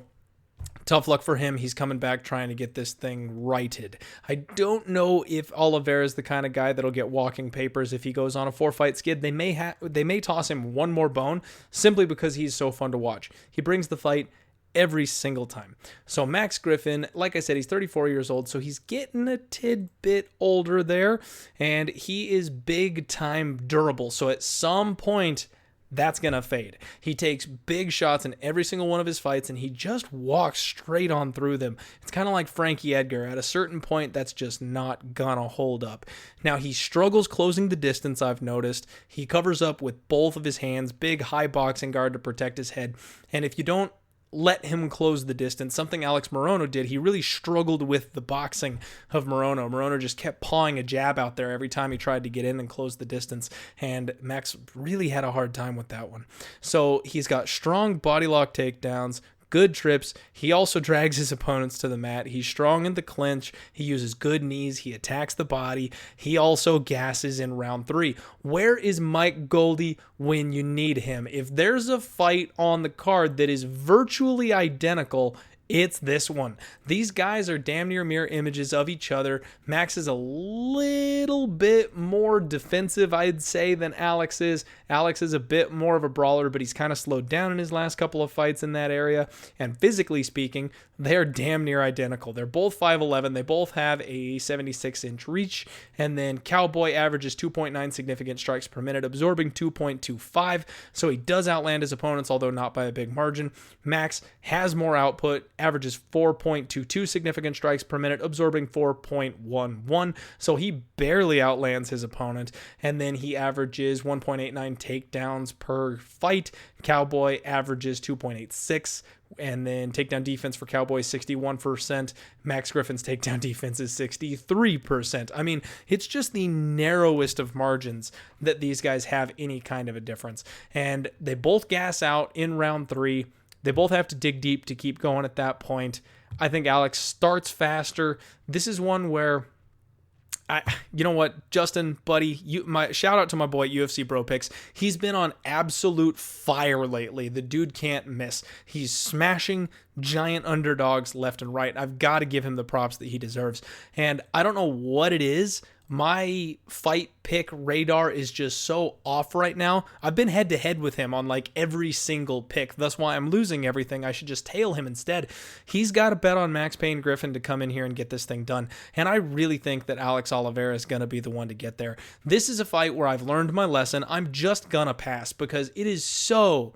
tough luck for him. He's coming back trying to get this thing righted. I don't know if Oliveira is the kind of guy that'll get walking papers if he goes on a 4-fight skid. They may toss him one more bone simply because he's so fun to watch. He brings the fight every single time. So Max Griffin, like I said, he's 34 years old, so he's getting a tidbit older there, and he is big time durable. So at some point, that's going to fade. He takes big shots in every single one of his fights, and he just walks straight on through them. It's kind of like Frankie Edgar. At a certain point, that's just not going to hold up. Now, he struggles closing the distance, I've noticed. He covers up with both of his hands, big high boxing guard to protect his head. And if you don't let him close the distance, something Alex Morono did. He really struggled with the boxing of Morono. Morono just kept pawing a jab out there every time he tried to get in and close the distance, and Max really had a hard time with that one. So he's got strong body lock takedowns, good trips. He also drags his opponents to the mat. He's strong in the clinch. He uses good knees. He attacks the body. He also gasses in round 3. Where is Mike Goldie when you need him? If there's a fight on the card that is virtually identical, it's this one. These guys are damn near mirror images of each other. Max is a little bit more defensive, I'd say, than Alex is. Alex is a bit more of a brawler, but he's kind of slowed down in his last couple of fights in that area. And physically speaking, they're damn near identical. They're both 5'11". They both have a 76-inch reach. And then Cowboy averages 2.9 significant strikes per minute, absorbing 2.25. So he does outland his opponents, although not by a big margin. Max has more output, averages 4.22 significant strikes per minute, absorbing 4.11. So he barely outlands his opponent. And then he averages 1.89 takedowns per fight. Cowboy averages 2.86. And then takedown defense for Cowboy 61%. Max Griffin's takedown defense is 63%. I mean, it's just the narrowest of margins that these guys have any kind of a difference. And they both gas out in round 3. They both have to dig deep to keep going at that point. I think Alex starts faster. This is one where You know what, Justin, buddy, my shout out to my boy UFC Bro Picks. He's been on absolute fire lately. The dude can't miss. He's smashing giant underdogs left and right. I've got to give him the props that he deserves. And I don't know what it is. My fight pick radar is just so off right now. I've been head to head with him on like every single pick. That's why I'm losing everything. I should just tail him instead. He's got to bet on Max Payne Griffin to come in here and get this thing done. And I really think that Alex Oliveira is going to be the one to get there. This is a fight where I've learned my lesson. I'm just going to pass because it is so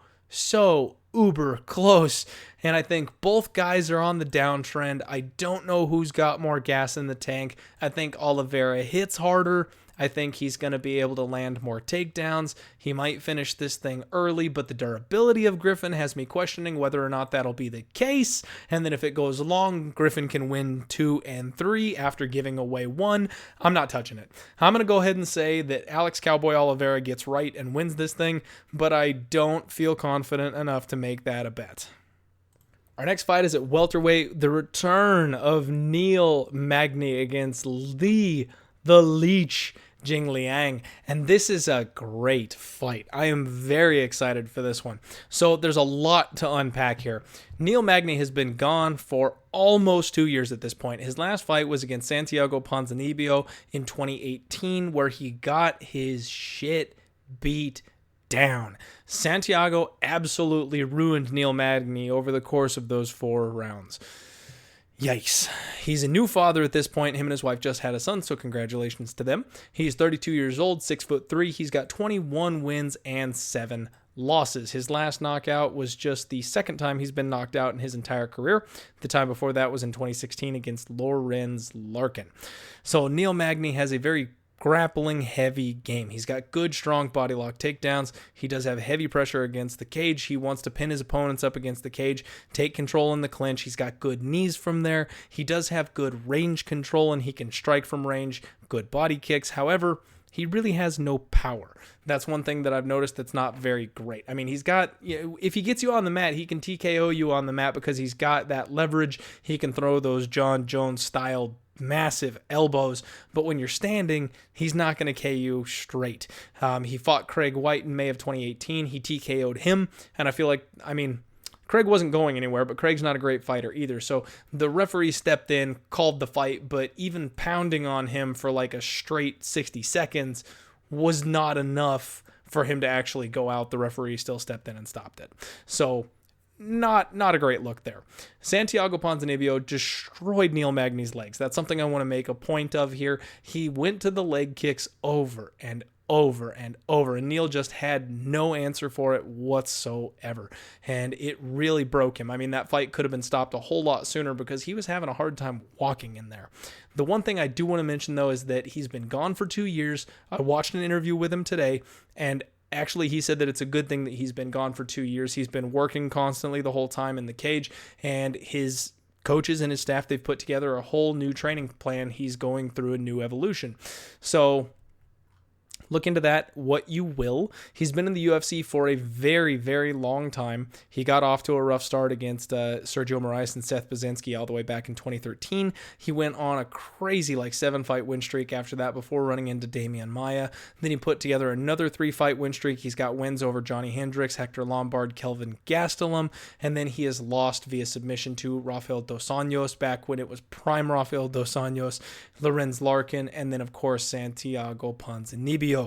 uber close. And I think both guys are on the downtrend. I don't know who's got more gas in the tank. I think Oliveira hits harder. I think he's going to be able to land more takedowns. He might finish this thing early, but the durability of Griffin has me questioning whether or not that'll be the case. And then if it goes long, Griffin can win 2 and 3 after giving away 1. I'm not touching it. I'm going to go ahead and say that Alex Cowboy Oliveira gets right and wins this thing, but I don't feel confident enough to make that a bet. Our next fight is at welterweight, the return of Neil Magny against the Leech Jingliang, and this is a great fight. I am very excited for this one. So there's a lot to unpack here. Neil Magny has been gone for almost 2 years at this point. His last fight was against Santiago Ponzinibbio in 2018, where he got his shit beat down. Santiago absolutely ruined Neil Magny over the course of those 4 rounds. Yikes. He's a new father at this point. Him and his wife just had a son, so congratulations to them. He's 32 years old, 6'3". He's got 21 wins and 7 losses. His last knockout was just the second time he's been knocked out in his entire career. The time before that was in 2016 against Lorenz Larkin. So Neil Magny has a very grappling heavy game. He's got good strong body lock takedowns. He does have heavy pressure against the cage. He wants to pin his opponents up against the cage, take control in the clinch. He's got good knees from there. He does have good range control and he can strike from range, good body kicks. However, he really has no power. That's one thing that I've noticed that's not very great. I mean, he's got, if he gets you on the mat, he can TKO you on the mat because he's got that leverage. He can throw those John Jones style massive elbows, but when you're standing, he's not going to KO you straight. He fought Craig White in May of 2018. He TKO'd him, and I feel like, Craig wasn't going anywhere, but Craig's not a great fighter either. So the referee stepped in, called the fight, but even pounding on him for like a straight 60 seconds was not enough for him to actually go out. The referee still stepped in and stopped it. So not a great look there. Santiago Ponzinibbio destroyed Neil Magny's legs. That's something I want to make a point of here. He went to the leg kicks over and over and over, and Neil just had no answer for it whatsoever, and it really broke him. I mean, that fight could have been stopped a whole lot sooner because he was having a hard time walking in there. The one thing I do want to mention, though, is that he's been gone for 2 years. I watched an interview with him today, and actually, he said that it's a good thing that he's been gone for 2 years. He's been working constantly the whole time in the cage, and his coaches and his staff, they've put together a whole new training plan. He's going through a new evolution. So look into that what you will. He's been in the UFC for a very, very long time. He got off to a rough start against Sergio Moraes and Seth Baczynski all the way back in 2013. He went on a crazy 7-fight win streak after that before running into Damian Maia. Then he put together another 3-fight win streak. He's got wins over Johnny Hendricks, Hector Lombard, Kelvin Gastelum, and then he has lost via submission to Rafael Dos Anjos back when it was prime Rafael Dos Anjos, Lorenz Larkin, and then of course Santiago Ponzinibbio.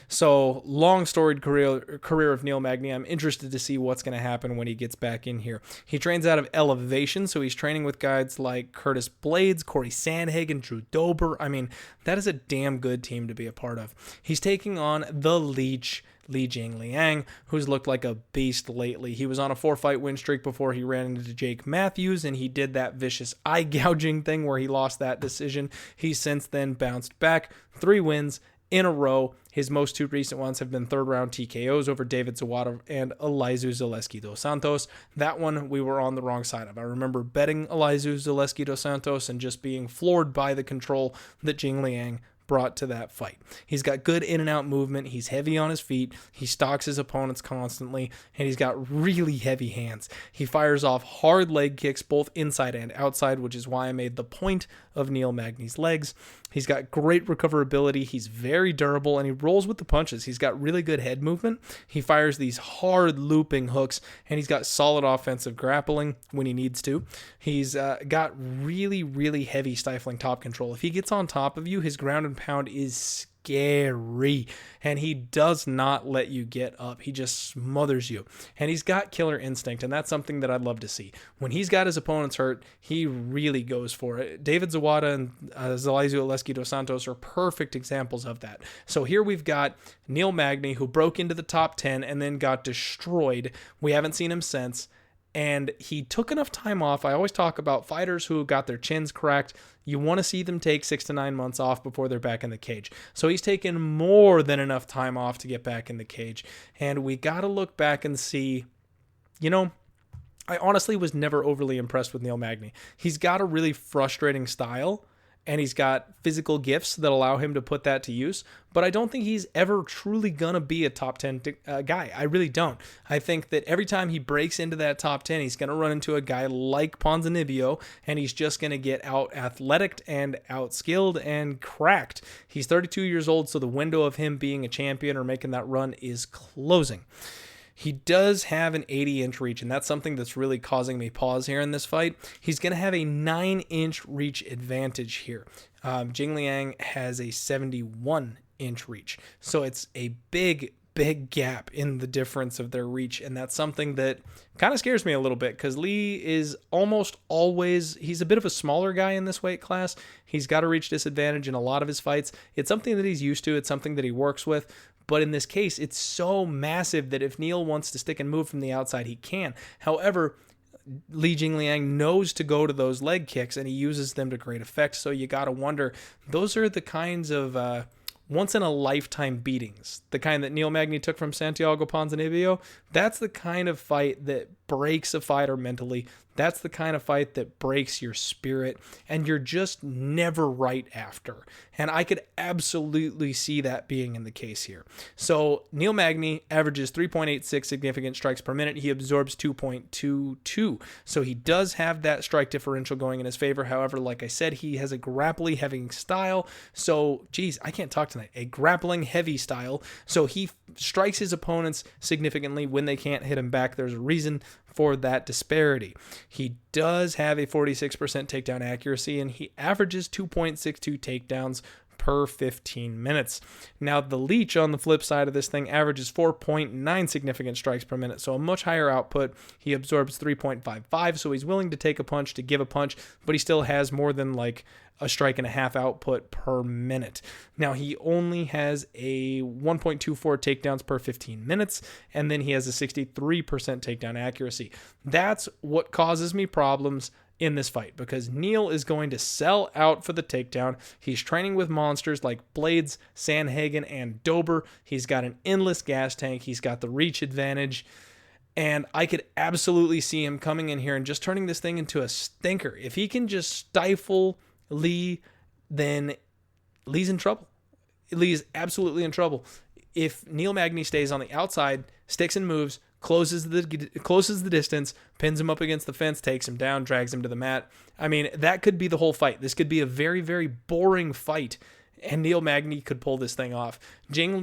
So long storied career of Neil Magny. I'm interested to see what's going to happen when he gets back in here. He trains out of Elevation, so he's training with guys like Curtis Blades, Corey Sandhagen, Drew Dober. I mean, that is a damn good team to be a part of. He's taking on the Leech, Li Jingliang, who's looked like a beast lately. He was on a 4-fight win streak before he ran into Jake Matthews, and he did that vicious eye gouging thing where he lost that decision. He's since then bounced back, 3 wins in a row. His most 2 recent ones have been 3rd-round TKOs over David Zawada and Elizeu Zaleski dos Santos. That one we were on the wrong side of. I remember betting Elizeu Zaleski dos Santos and just being floored by the control that Jingliang brought to that fight. He's got good in and out movement. He's heavy on his feet. He stalks his opponents constantly, and he's got really heavy hands. He fires off hard leg kicks both inside and outside, which is why I made the point of Neil Magny's legs. He's got great recoverability. He's very durable, and he rolls with the punches. He's got really good head movement. He fires these hard looping hooks, and he's got solid offensive grappling when he needs to. He's got really, really heavy stifling top control. If he gets on top of you, his ground and pound is scary, and he does not let you get up. He just smothers you, and he's got killer instinct, and that's something that I'd love to see. When he's got his opponents hurt, he really goes for it. David Zawada and Zalezu Aleski dos Santos are perfect examples of that. So here we've got Neil Magny, who broke into the top 10 and then got destroyed. We haven't seen him since, and he took enough time off. I always talk about fighters who got their chins cracked. You want to see them take 6 to 9 months off before they're back in the cage. So he's taken more than enough time off to get back in the cage. And we got to look back and see, I honestly was never overly impressed with Neil Magny. He's got a really frustrating style, and he's got physical gifts that allow him to put that to use. But I don't think he's ever truly going to be a top 10 guy. I really don't. I think that every time he breaks into that top 10, he's going to run into a guy like Ponzinibbio, and he's just going to get out athletic and outskilled and cracked. He's 32 years old, so the window of him being a champion or making that run is closing. He does have an 80-inch reach, and that's something that's really causing me pause here in this fight. He's going to have a 9-inch reach advantage here. Jingliang has a 71-inch reach, so it's a big gap in the difference of their reach, and that's something that kind of scares me a little bit, because Lee is almost always, he's a bit of a smaller guy in this weight class. He's got a reach disadvantage in a lot of his fights. It's something that he's used to. It's something that he works with. But in this case, it's so massive that if Neil wants to stick and move from the outside, he can. However, Li Jingliang knows to go to those leg kicks, and he uses them to great effect. So you got to wonder, those are the kinds of once-in-a-lifetime beatings. The kind that Neil Magny took from Santiago Ponzinibbio, that's the kind of fight that breaks a fighter mentally. That's the kind of fight that breaks your spirit, and you're just never right after. And I could absolutely see that being in the case here. So Neil Magny averages 3.86 significant strikes per minute. He absorbs 2.22. So he does have that strike differential going in his favor. However, like I said, he has a grappling heavy style. So, I can't talk tonight. A grappling heavy style. So he strikes his opponents significantly when they can't hit him back. There's a reason for that disparity. He does have a 46% takedown accuracy, and he averages 2.62 takedowns per 15 minutes. Now, the Leech on the flip side of this thing averages 4.9 significant strikes per minute, so a much higher output. He absorbs 3.55, so he's willing to take a punch to give a punch, but he still has more than like a strike and a half output per minute. Now, he only has a 1.24 takedowns per 15 minutes, and then he has a 63% takedown accuracy. That's what causes me problems in this fight, because Neil is going to sell out for the takedown. He's training with monsters like Blades, Sandhagen, and Dober. He's got an endless gas tank. He's got the reach advantage. And I could absolutely see him coming in here and just turning this thing into a stinker. If he can just stifle Lee, then Lee's in trouble. Lee is absolutely in trouble. If Neil Magny stays on the outside, sticks and moves, closes the distance, pins him up against the fence, takes him down, drags him to the mat. I mean, that could be the whole fight. This could be a very, very boring fight, and Neil Magny could pull this thing off. The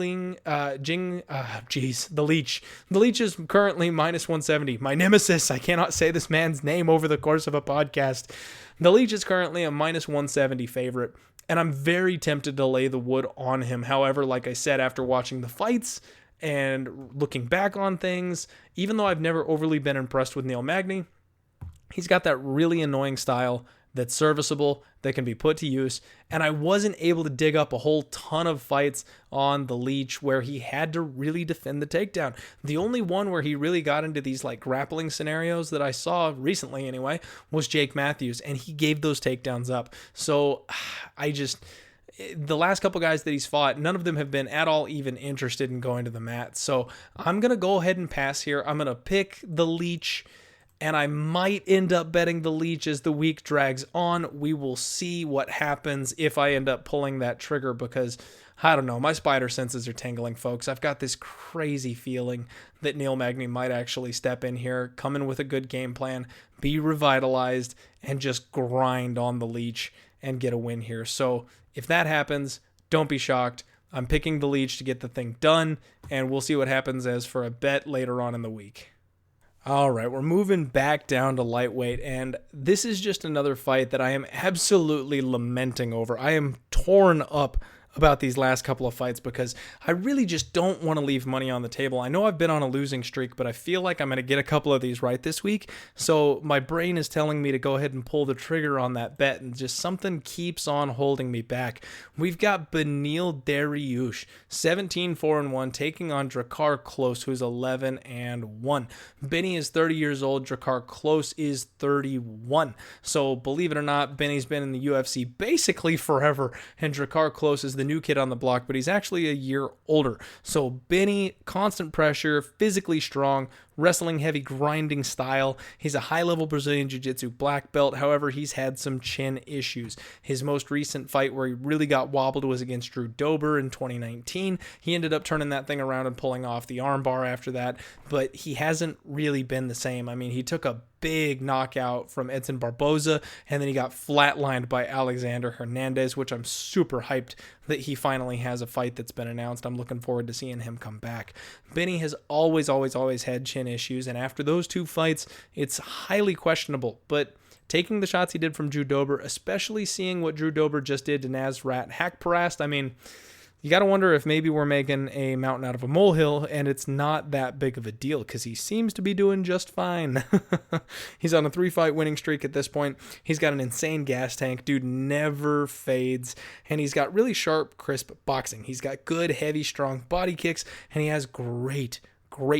Leech. The Leech is currently minus 170. My nemesis. I cannot say this man's name over the course of a podcast. The Leech is currently a minus 170 favorite, and I'm very tempted to lay the wood on him. However, like I said, after watching the fights and looking back on things, even though I've never overly been impressed with Neil Magny, he's got that really annoying style that's serviceable, that can be put to use, and I wasn't able to dig up a whole ton of fights on the Leech where he had to really defend the takedown. The only one where he really got into these like grappling scenarios that I saw recently anyway was Jake Matthews, and he gave those takedowns up. So the last couple guys that he's fought, none of them have been at all even interested in going to the mat. So I'm going to go ahead and pass here. I'm going to pick the Leech and I might end up betting the leech as the week drags on. We will see what happens if I end up pulling that trigger, because I don't know, my spider senses are tingling, folks. I've got this crazy feeling that Neil Magny might actually step in here, come in with a good game plan, be revitalized, and just grind on the leech and get a win here. So if that happens, don't be shocked. I'm picking the leech to get the thing done, and we'll see what happens as for a bet later on in the week. All right, we're moving back down to lightweight, and this is just another fight that I am absolutely lamenting over. I am torn up about these last couple of fights because I really just don't want to leave money on the table. I know I've been on a losing streak, but I feel like I'm going to get a couple of these right this week. So my brain is telling me to go ahead and pull the trigger on that bet, and just something keeps on holding me back. We've got Beneil Dariush, 17-4-1, taking on Drakkar Klose, who's 11-1. Benny is 30 years old. Drakkar Klose is 31. So believe it or not, Benny's been in the UFC basically forever, and Drakkar Klose is the new kid on the block, but he's actually a year older. So Benny, constant pressure, physically strong, wrestling heavy, grinding style. He's a high-level Brazilian Jiu-Jitsu black belt. However, he's had some chin issues. His most recent fight where he really got wobbled was against Drew Dober in 2019. He ended up turning that thing around and pulling off the armbar after that, but he hasn't really been the same. I mean, he took a big knockout from Edson Barboza, and then he got flatlined by Alexander Hernandez, which I'm super hyped that he finally has a fight that's been announced. I'm looking forward to seeing him come back. Benny has always had chin issues, and after those two fights, it's highly questionable, but taking the shots he did from Drew Dober, especially seeing what Drew Dober just did to Nasrat Hakparast, I mean, you got to wonder if maybe we're making a mountain out of a molehill, and it's not that big of a deal because he seems to be doing just fine. He's on a 3-fight winning streak at this point. He's got an insane gas tank. Dude never fades, and he's got really sharp, crisp boxing. He's got good, heavy, strong body kicks, and he has great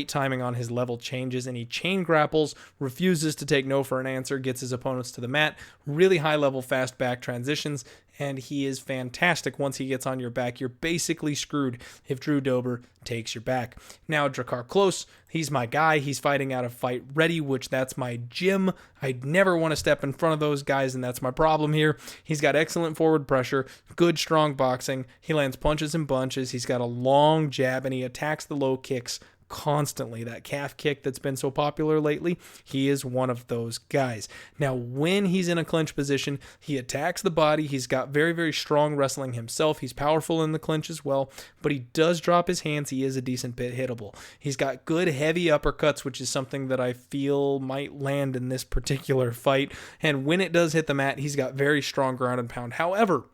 timing on his level changes, and he chain grapples, refuses to take no for an answer, gets his opponents to the mat, really high level fast back transitions, and he is fantastic. Once he gets on your back, you're basically screwed if Drew Dober takes your back. Now, Drakkar Klose, he's my guy. He's fighting out of Fight Ready, which that's my gym. I never want to step in front of those guys, and that's my problem here. He's got excellent forward pressure, good strong boxing. He lands punches and bunches. He's got a long jab, and he attacks the low kicks constantly. That calf kick that's been so popular lately, he is one of those guys. Now, when he's in a clinch position, he attacks the body. He's got very strong wrestling himself. He's powerful in the clinch as well, but he does drop his hands. He is a decent bit hittable. He's got good heavy uppercuts, which is something that I feel might land in this particular fight. And when it does hit the mat, he's got very strong ground and pound. However,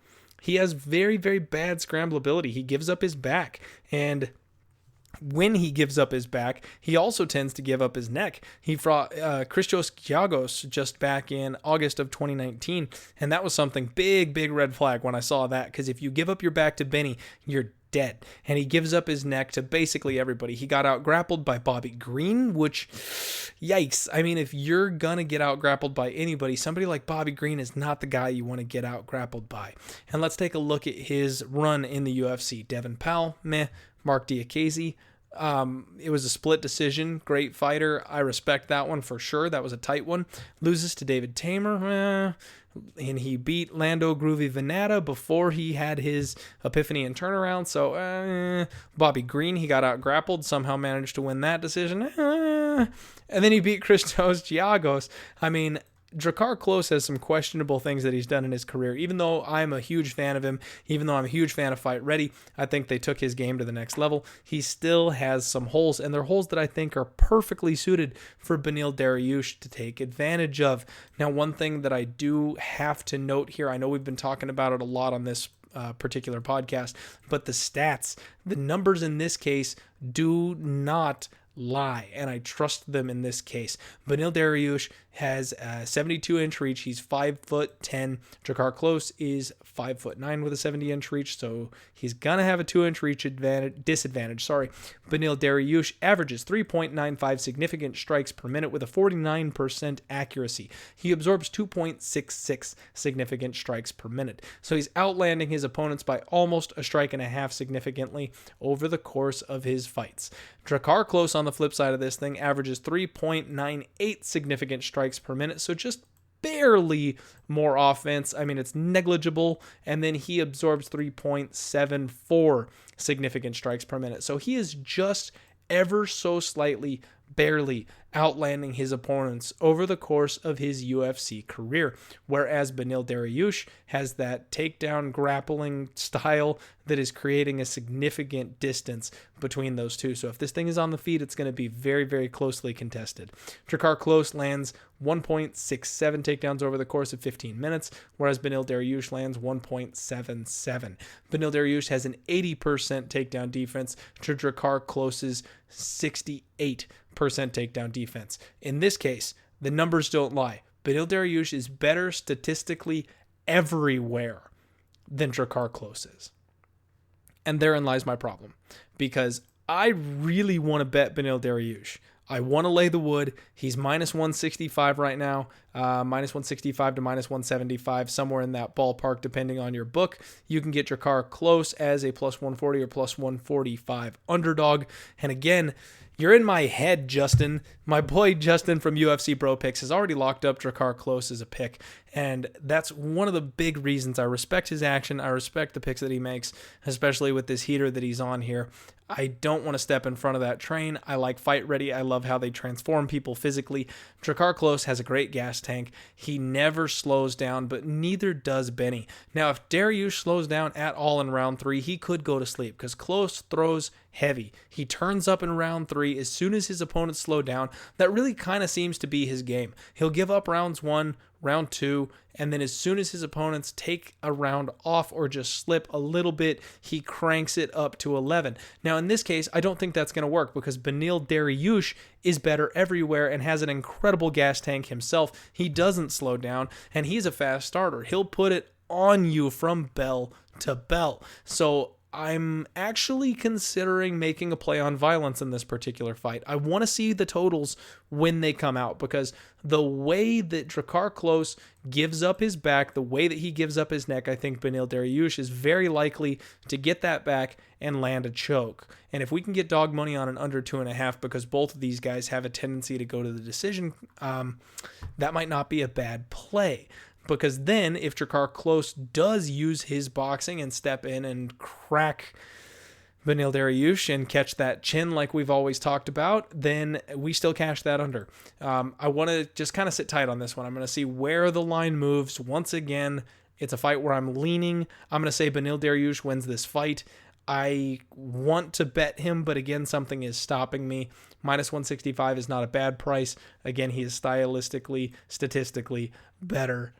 he has very bad scramblability. He gives up his back, and when he gives up his back, he also tends to give up his neck. He fought Christos Giagos just back in August of 2019, and that was something big red flag when I saw that, because if you give up your back to Benny, you're dead. And he gives up his neck to basically everybody. He got out grappled by Bobby Green, which, yikes. I mean, if you're gonna get out grappled by anybody, somebody like Bobby Green is not the guy you want to get out grappled by. And let's take a look at his run in the UFC. Devin Powell, meh. Mark Diakiese, it was a split decision. Great fighter. I respect that one for sure. That was a tight one. Loses to David Tamer, and he beat Lando Groovy Venata before he had his epiphany and turnaround. So, Bobby Green, he got out grappled, somehow managed to win that decision. And then he beat Christos Giagos. I mean, Drakkar Klose has some questionable things that he's done in his career. Even though I'm a huge fan of him, even though I'm a huge fan of Fight Ready, I think they took his game to the next level. He still has some holes, and they're holes that I think are perfectly suited for Beneil Dariush to take advantage of. Now, one thing that I do have to note here, I know we've been talking about it a lot on this particular podcast, but the stats, the numbers in this case do not lie, and I trust them in this case. Beneil Dariush has a 72-inch reach. He's 5'10". Drakkar Klose is 5'9" with a 70-inch reach, so he's gonna have a 2-inch reach disadvantage. Beneil Dariush averages 3.95 significant strikes per minute with a 49% accuracy. He absorbs 2.66 significant strikes per minute, so he's outlanding his opponents by almost a strike and a half significantly over the course of his fights. Drakkar Klose on the flip side of this thing averages 3.98 significant strikes per minute, so just barely more offense. I mean, it's negligible, and then he absorbs 3.74 significant strikes per minute. So he is just ever so slightly, barely outlanding his opponents over the course of his UFC career, whereas Beneil Dariush has that takedown grappling style that is creating a significant distance between those two. So if this thing is on the feet, it's going to be very, very closely contested. Drakkar Klose lands 1.67 takedowns over the course of 15 minutes, whereas Beneil Dariush lands 1.77. Beneil Dariush has an 80% takedown defense to Drakkar Klose's 68% takedown defense. In this case, the numbers don't lie. Beneil Dariush is better statistically everywhere than Drakkar Klose is. And therein lies my problem, because I really want to bet Beneil Dariush. I want to lay the wood. He's minus 165 right now, minus 165 to minus 175, somewhere in that ballpark, depending on your book. You can get Drakkar Klose as a plus 140 or plus 145 underdog. And again, you're in my head, Justin. My boy Justin from UFC Bro Picks has already locked up Drakkar Klose as a pick, and that's one of the big reasons I respect his action. I respect the picks that he makes, especially with this heater that he's on here. I don't want to step in front of that train. I like Fight Ready. I love how they transform people physically. Drakkar Klose has a great gas tank. He never slows down, but neither does Benny. Now, if Dariush slows down at all in round 3, he could go to sleep because Klose throws heavy. He turns up in round 3 as soon as his opponents slow down. That really kind of seems to be his game. He'll give up rounds 1, round 2, and then as soon as his opponents take a round off or just slip a little bit, he cranks it up to 11. Now, in this case, I don't think that's going to work because Beneil Dariush is better everywhere and has an incredible gas tank himself. He doesn't slow down, and he's a fast starter. He'll put it on you from bell to bell. So I'm actually considering making a play on violence in this particular fight. I want to see the totals when they come out, because the way that Drakkar Klose gives up his back, the way that he gives up his neck, I think Beneil Dariush is very likely to get that back and land a choke. And if we can get dog money on an under 2.5, because both of these guys have a tendency to go to the decision, that might not be a bad play. Because then, if Drakkar Klose does use his boxing and step in and crack Beneil Dariush and catch that chin like we've always talked about, then we still cash that under. I want to just kind of sit tight on this one. I'm going to see where the line moves. Once again, it's a fight where I'm leaning. I'm going to say Beneil Dariush wins this fight. I want to bet him, but again, something is stopping me. Minus 165 is not a bad price. Again, he is stylistically, statistically better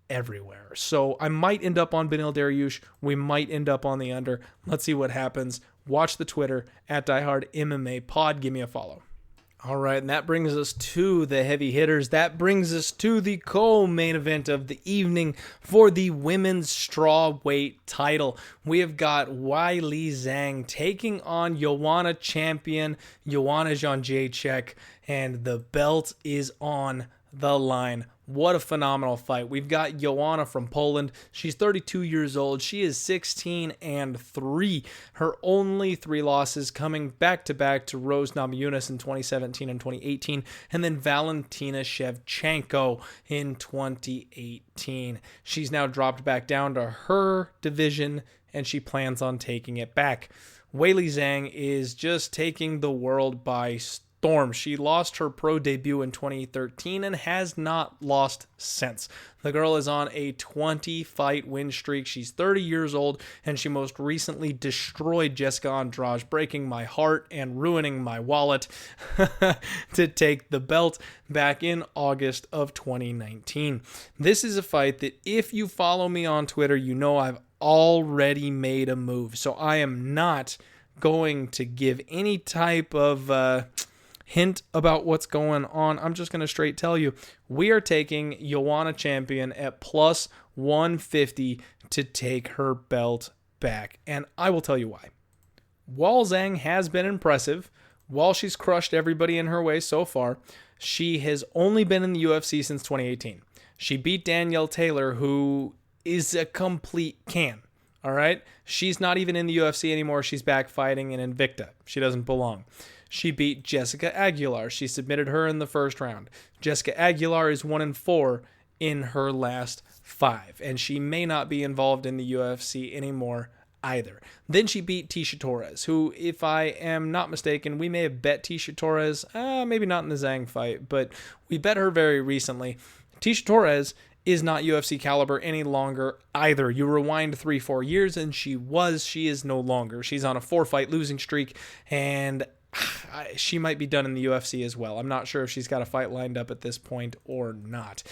everywhere. So I might end up on Beneil Dariush. We might end up on the under. Let's see what happens. Watch the Twitter at DieHardMMAPod. Give me a follow. All right, and that brings us to the heavy hitters. That brings us to the co-main event of the evening for the women's strawweight title. We have got Weili Zhang taking on Joanna champion Joanna Jędrzejczyk, and the belt is on the line. What a phenomenal fight. We've got Joanna from Poland. She's 32 years old. She is 16-3. Her only 3 losses coming back-to-back to Rose Namajunas in 2017 and 2018, and then Valentina Shevchenko in 2018. She's now dropped back down to her division, and she plans on taking it back. Weili Zhang is just taking the world by storm. She lost her pro debut in 2013 and has not lost since. The girl is on a 20-fight win streak. She's 30 years old, and she most recently destroyed Jessica Andrade, breaking my heart and ruining my wallet to take the belt back in August of 2019. This is a fight that, if you follow me on Twitter, you know I've already made a move. So I am not going to give any type of hint about what's going on. I'm just going to straight tell you, we are taking Joanna champion at plus 150 to take her belt back. And I will tell you why. While Zhang has been impressive, while she's crushed everybody in her way so far, she has only been in the UFC since 2018. She beat Danielle Taylor, who is a complete can. All right. She's not even in the UFC anymore. She's back fighting in Invicta. She doesn't belong. She beat Jessica Aguilar. She submitted her in the first round. Jessica Aguilar is 1-4 in her last 5, and she may not be involved in the UFC anymore either. Then she beat Tecia Torres, who, if I am not mistaken, we may have bet Tecia Torres, maybe not in the Zhang fight, but we bet her very recently. Tecia Torres is not UFC caliber any longer either. You rewind 3-4 years and she is no longer. She's on a 4-fight losing streak, and she might be done in the UFC as well. I'm not sure if she's got a fight lined up at this point or not.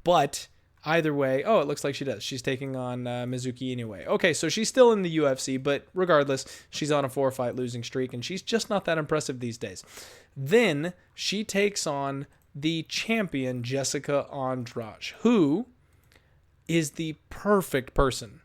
But either way, it looks like she does. She's taking on Mizuki anyway. Okay, so she's still in the UFC, but regardless, she's on a 4-fight losing streak, and she's just not that impressive these days. Then she takes on the champion Jessica Andrade, who is the perfect person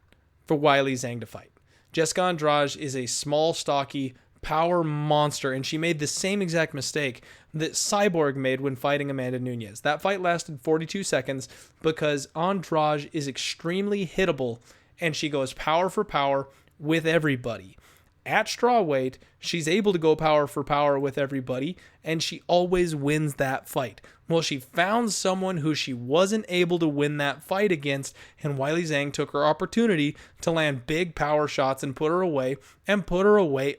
for Weili Zhang to fight. Jessica Andrade is a small, stocky power monster, and she made the same exact mistake that Cyborg made when fighting Amanda Nunes. That fight lasted 42 seconds because Andrade is extremely hittable, and she goes power for power with everybody. At strawweight, she's able to go power for power with everybody, and she always wins that fight. Well, she found someone who she wasn't able to win that fight against, and Weili Zhang took her opportunity to land big power shots and put her away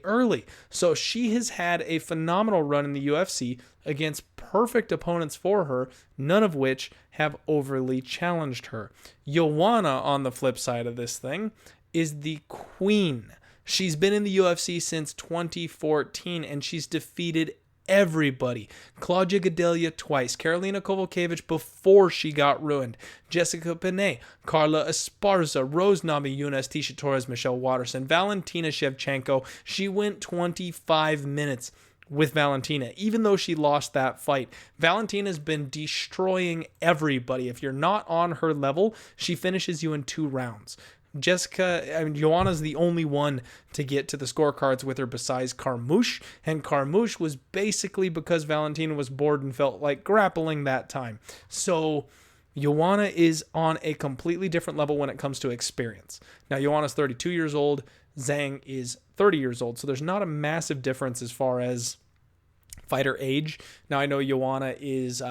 early. So she has had a phenomenal run in the UFC against perfect opponents for her, none of which have overly challenged her. Joanna, on the flip side of this thing, is the queen. She's been in the UFC since 2014, and she's defeated everybody. Claudia Gadelha twice, Karolina Kowalkiewicz before she got ruined, Jessica Penne, Carla Esparza, Rose Namajunas, Tecia Torres, Michelle Waterson, Valentina Shevchenko. She went 25 minutes with Valentina, even though she lost that fight. Valentina's been destroying everybody. If you're not on her level, she finishes you in 2 rounds. Joanna's the only one to get to the scorecards with her besides Carmouche, and Carmouche was basically because Valentina was bored and felt like grappling that time. So Joanna is on a completely different level when it comes to experience. Now, Joanna's 32 years old, Zhang is 30 years old, so there's not a massive difference as far as fighter age. Now, I know Joanna is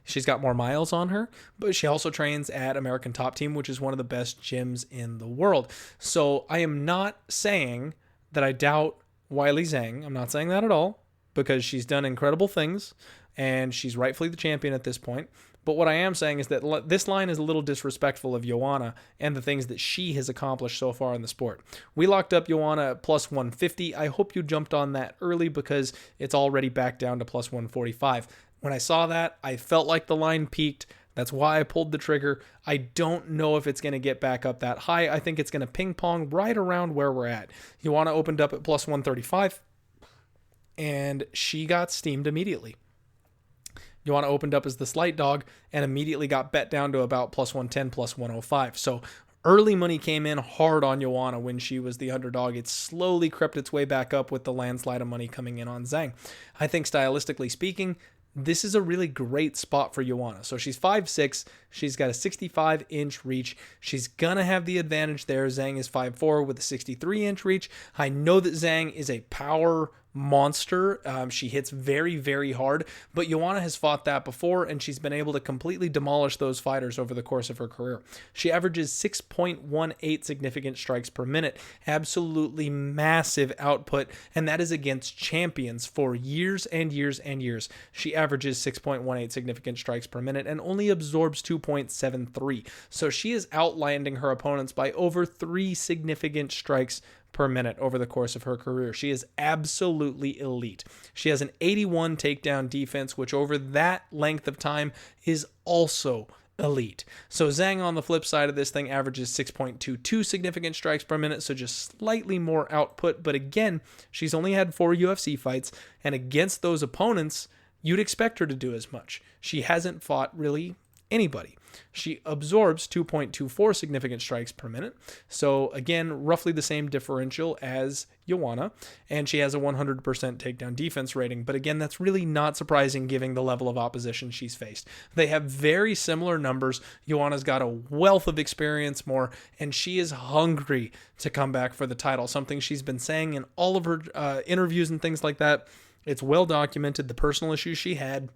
she's got more miles on her, but she also trains at American Top Team, which is one of the best gyms in the world. So I am not saying that I doubt Weili Zhang. I'm not saying that at all, because she's done incredible things and she's rightfully the champion at this point. But what I am saying is that this line is a little disrespectful of Joanna and the things that she has accomplished so far in the sport. We locked up Joanna at plus 150. I hope you jumped on that early because it's already back down to plus 145. When I saw that, I felt like the line peaked. That's why I pulled the trigger. I don't know if it's going to get back up that high. I think it's going to ping pong right around where we're at. Joanna opened up at plus 135, and she got steamed immediately. Joanna opened up as the slight dog and immediately got bet down to about plus 110, plus 105. So early money came in hard on Joanna when she was the underdog. It slowly crept its way back up with the landslide of money coming in on Zhang. I think stylistically speaking, this is a really great spot for Joanna. So she's 5'6", she's got a 65-inch reach. She's going to have the advantage there. Zhang is 5'4" with a 63-inch reach. I know that Zhang is a power monster. She hits very, very hard, but Joanna has fought that before, and she's been able to completely demolish those fighters over the course of her career. She averages 6.18 significant strikes per minute. Absolutely massive output, and that is against champions for years and years and years. She averages 6.18 significant strikes per minute and only absorbs 2.73. So she is outlanding her opponents by over 3 significant strikes per minute over the course of her career. She is absolutely elite. She has an 81 takedown defense, which over that length of time is also elite. So Zhang, on the flip side of this thing, averages 6.22 significant strikes per minute, so just slightly more output. But again, she's only had 4 UFC fights, and against those opponents, you'd expect her to do as much. She hasn't fought really anybody. She absorbs 2.24 significant strikes per minute. So again, roughly the same differential as Joanna, and she has a 100% takedown defense rating. But again, that's really not surprising given the level of opposition she's faced. They have very similar numbers. Joanna's got a wealth of experience more, and she is hungry to come back for the title, something she's been saying in all of her interviews and things like that. It's well documented, the personal issues she had,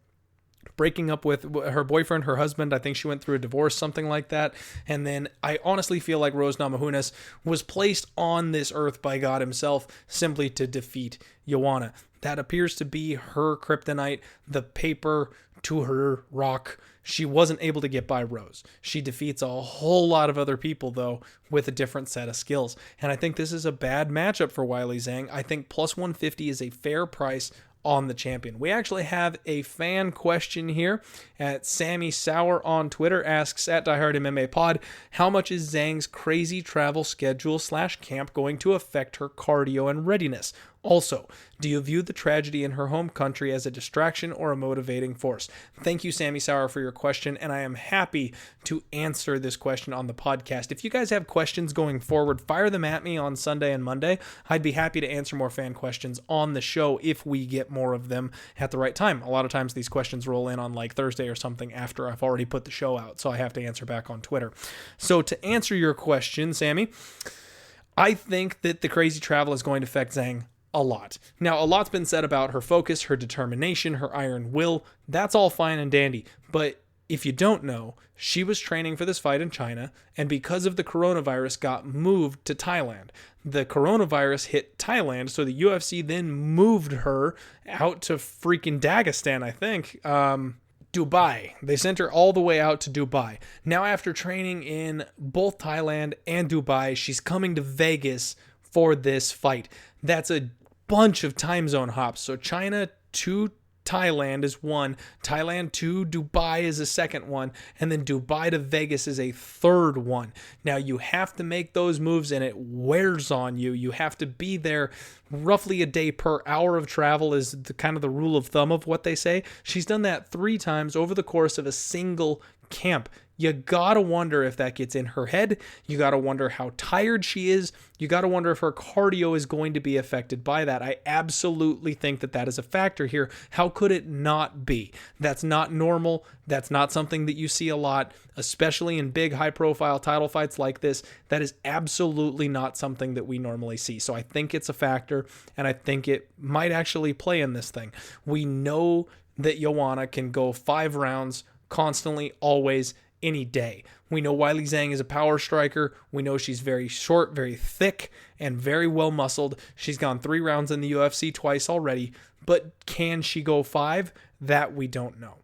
breaking up with her boyfriend, her husband. I think she went through a divorce, something like that. And then I honestly feel like Rose Namajunas was placed on this earth by God himself simply to defeat Joanna. That appears to be her kryptonite, the paper to her rock. She wasn't able to get by Rose. She defeats a whole lot of other people, though, with a different set of skills. And I think this is a bad matchup for Weili Zhang. I think plus 150 is a fair price on the champion. We actually have a fan question here at Sammy Sauer on Twitter, asks at Die MMA Pod, how much is Zhang's crazy travel schedule / camp going to affect her cardio and readiness? Also, do you view the tragedy in her home country as a distraction or a motivating force? Thank you, Sammy Sauer, for your question, and I am happy to answer this question on the podcast. If you guys have questions going forward, fire them at me on Sunday and Monday. I'd be happy to answer more fan questions on the show if we get more of them at the right time. A lot of times these questions roll in on like Thursday or something after I've already put the show out, so I have to answer back on Twitter. So to answer your question, Sammy, I think that the crazy travel is going to affect Zhang a lot. Now, a lot's been said about her focus, her determination, her iron will. That's all fine and dandy. But if you don't know, she was training for this fight in China, and because of the coronavirus, got moved to Thailand. The coronavirus hit Thailand, so the UFC then moved her out to freaking Dagestan, I think. Dubai. They sent her all the way out to Dubai. Now, after training in both Thailand and Dubai, she's coming to Vegas for this fight. That's a bunch of time zone hops. So China to Thailand is one, Thailand to Dubai is a second one, and then Dubai to Vegas is a third one. Now you have to make those moves and it wears on you. You have to be there roughly a day per hour of travel is kind of the rule of thumb of what they say. She's done that 3 times over the course of a single camp. You gotta wonder if that gets in her head. You gotta wonder how tired she is. You gotta wonder if her cardio is going to be affected by that. I absolutely think that that is a factor here. How could it not be? That's not normal. That's not something that you see a lot, especially in big high-profile title fights like this. That is absolutely not something that we normally see. So I think it's a factor, and I think it might actually play in this thing. We know that Joanna can go 5 rounds constantly, always, any day. We know Weili Zhang is a power striker. We know she's very short, very thick, and very well muscled. She's gone 3 rounds in the UFC twice already, but can she go 5? That we don't know.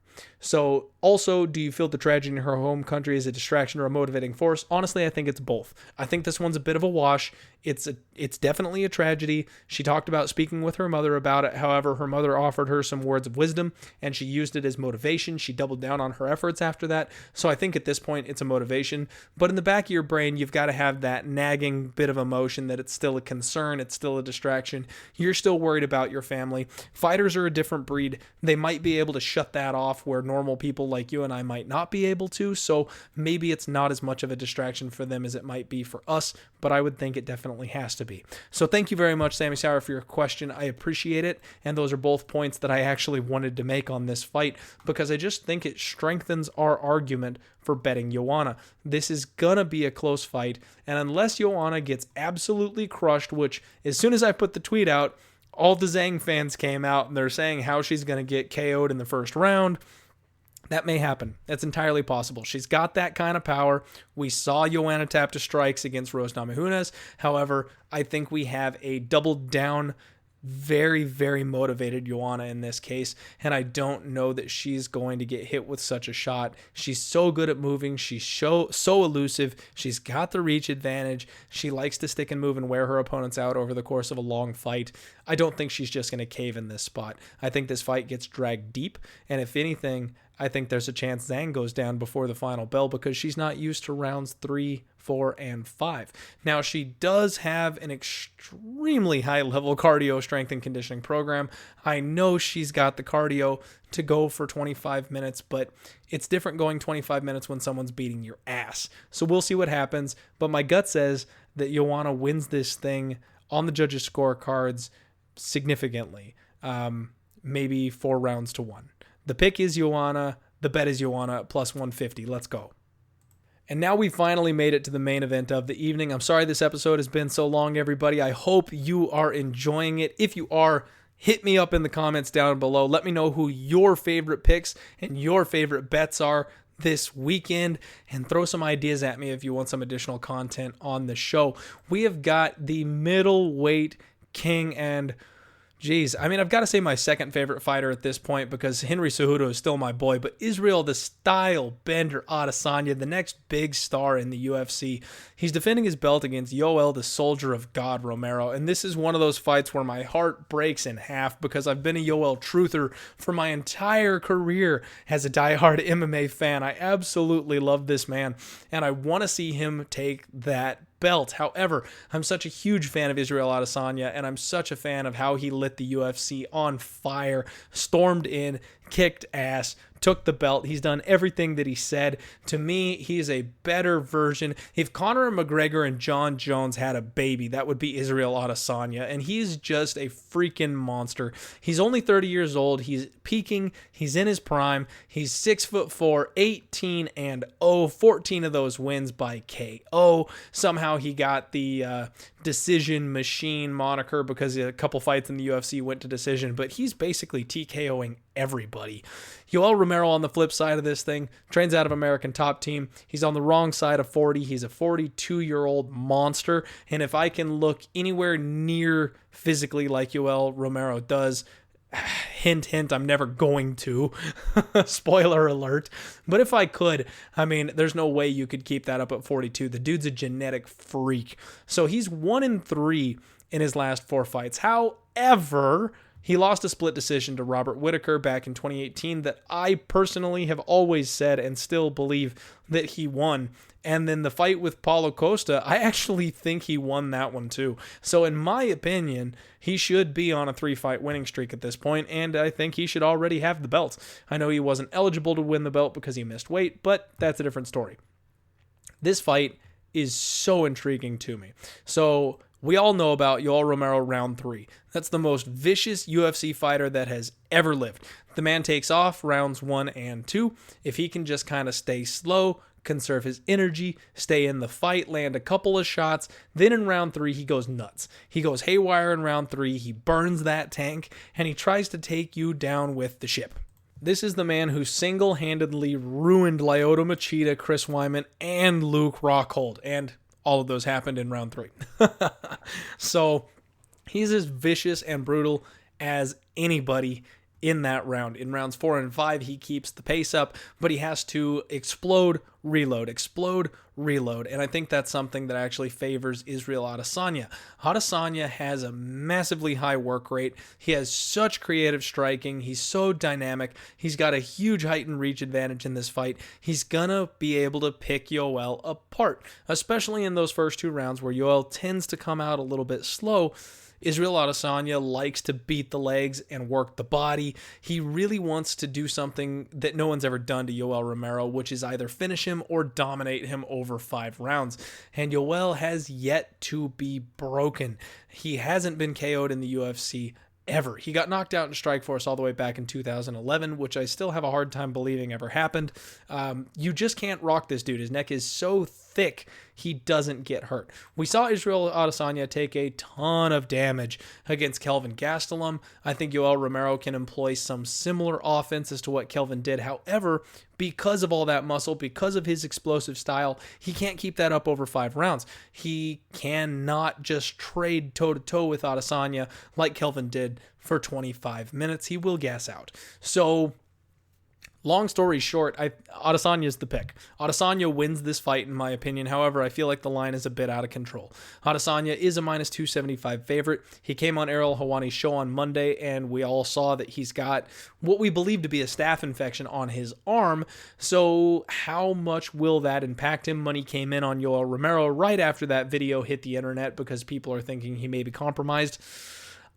So also, do you feel the tragedy in her home country is a distraction or a motivating force? Honestly, I think it's both. I think this one's a bit of a wash. It's definitely a tragedy. She talked about speaking with her mother about it. However, her mother offered her some words of wisdom, and she used it as motivation. She doubled down on her efforts after that. So I think at this point, it's a motivation. But in the back of your brain, you've got to have that nagging bit of emotion that it's still a concern. It's still a distraction. You're still worried about your family. Fighters are a different breed. They might be able to shut that off where normal people like you and I might not be able to. So maybe it's not as much of a distraction for them as it might be for us, but I would think it definitely has to be. So thank you very much, Sammy Sauer, for your question. I appreciate it. And those are both points that I actually wanted to make on this fight because I just think it strengthens our argument for betting Joanna. This is gonna be a close fight. And unless Joanna gets absolutely crushed, which as soon as I put the tweet out, all the Zhang fans came out and they're saying how she's going to get KO'd in the first round. That may happen. That's entirely possible. She's got that kind of power. We saw Joanna tap to strikes against Rose Namajunas. However, I think we have a double down, very, very motivated Joanna in this case, and I don't know that she's going to get hit with such a shot. She's so good at moving. She's so elusive. She's got the reach advantage. She likes to stick and move and wear her opponents out over the course of a long fight. I don't think she's just going to cave in this spot. I think this fight gets dragged deep, and if anything, I think there's a chance Zhang goes down before the final bell because she's not used to rounds 3, 4, and 5. Now, she does have an extremely high-level cardio strength and conditioning program. I know she's got the cardio to go for 25 minutes, but it's different going 25 minutes when someone's beating your ass. So we'll see what happens, but my gut says that Joanna wins this thing on the judges' scorecards significantly, maybe 4 rounds to 1. The pick is Joanna. The bet is Joanna at plus 150. Let's go. And now we finally made it to the main event of the evening. I'm sorry this episode has been so long, everybody. I hope you are enjoying it. If you are, hit me up in the comments down below. Let me know who your favorite picks and your favorite bets are this weekend, and throw some ideas at me if you want some additional content on the show. We have got the middleweight king, and geez, I mean, I've got to say my second favorite fighter at this point because Henry Cejudo is still my boy, but Israel the Style Bender Adesanya, the next big star in the UFC. He's defending his belt against Yoel the Soldier of God Romero, and this is one of those fights where my heart breaks in half because I've been a Yoel truther for my entire career as a diehard MMA fan. I absolutely love this man, and I want to see him take that belt. However, I'm such a huge fan of Israel Adesanya, and I'm such a fan of how he lit the UFC on fire, stormed in, kicked ass, took the belt. He's done everything that he said. To me, he's a better version. If Conor McGregor and John Jones had a baby, that would be Israel Adesanya, and he's just a freaking monster. He's only 30 years old. He's peaking. He's in his prime. He's 6'4", 18-0, 14 of those wins by KO. Somehow he got the decision machine moniker because a couple fights in the UFC went to decision, but he's basically TKOing everybody. Yoel Romero on the flip side of this thing trains out of American Top Team. He's on the wrong side of 40. He's a 42-year-old monster, and if I can look anywhere near physically like Yoel Romero does, hint, hint, I'm never going to. Spoiler alert. But if I could, I mean, there's no way you could keep that up at 42. The dude's a genetic freak. So he's 1-3 in his last 4 fights. However, he lost a split decision to Robert Whittaker back in 2018 that I personally have always said and still believe that he won. And then the fight with Paulo Costa, I actually think he won that one too. So in my opinion, he should be on a 3-fight winning streak at this point, and I think he should already have the belt. I know he wasn't eligible to win the belt because he missed weight, but that's a different story. This fight is so intriguing to me. So we all know about Yoel Romero round 3. That's the most vicious UFC fighter that has ever lived. The man takes off rounds 1 and 2. If he can just kind of stay slow, conserve his energy, stay in the fight, land a couple of shots, then in round 3 he goes nuts. He goes haywire in round 3, he burns that tank, and he tries to take you down with the ship. This is the man who single-handedly ruined Lyoto Machida, Chris Weidman, and Luke Rockhold, and all of those happened in round 3. So he's as vicious and brutal as anybody in that round. In rounds 4 and 5, he keeps the pace up, but he has to explode, reload, and I think that's something that actually favors Israel Adesanya. Adesanya has a massively high work rate. He has such creative striking. He's so dynamic. He's got a huge height and reach advantage in this fight. He's gonna be able to pick Yoel apart, especially in those first 2 rounds where Yoel tends to come out a little bit slow. Israel Adesanya likes to beat the legs and work the body. He really wants to do something that no one's ever done to Yoel Romero, which is either finish him or dominate him over 5 rounds. And Yoel has yet to be broken. He hasn't been KO'd in the UFC ever. He got knocked out in Strikeforce all the way back in 2011, which I still have a hard time believing ever happened. You just can't rock this dude. His neck is so thick, he doesn't get hurt. We saw Israel Adesanya take a ton of damage against Kelvin Gastelum. I think Yoel Romero can employ some similar offense as to what Kelvin did. However, because of all that muscle, because of his explosive style, he can't keep that up over 5 rounds. He cannot just trade toe-to-toe with Adesanya like Kelvin did for 25 minutes. He will gas out. So Long story short, Adesanya's the pick. Adesanya wins this fight, in my opinion. However, I feel like the line is a bit out of control. Adesanya is a minus 275 favorite. He came on Ariel Helwani's show on Monday, and we all saw that he's got what we believe to be a staph infection on his arm. So how much will that impact him? Money came in on Yoel Romero right after that video hit the internet because people are thinking he may be compromised.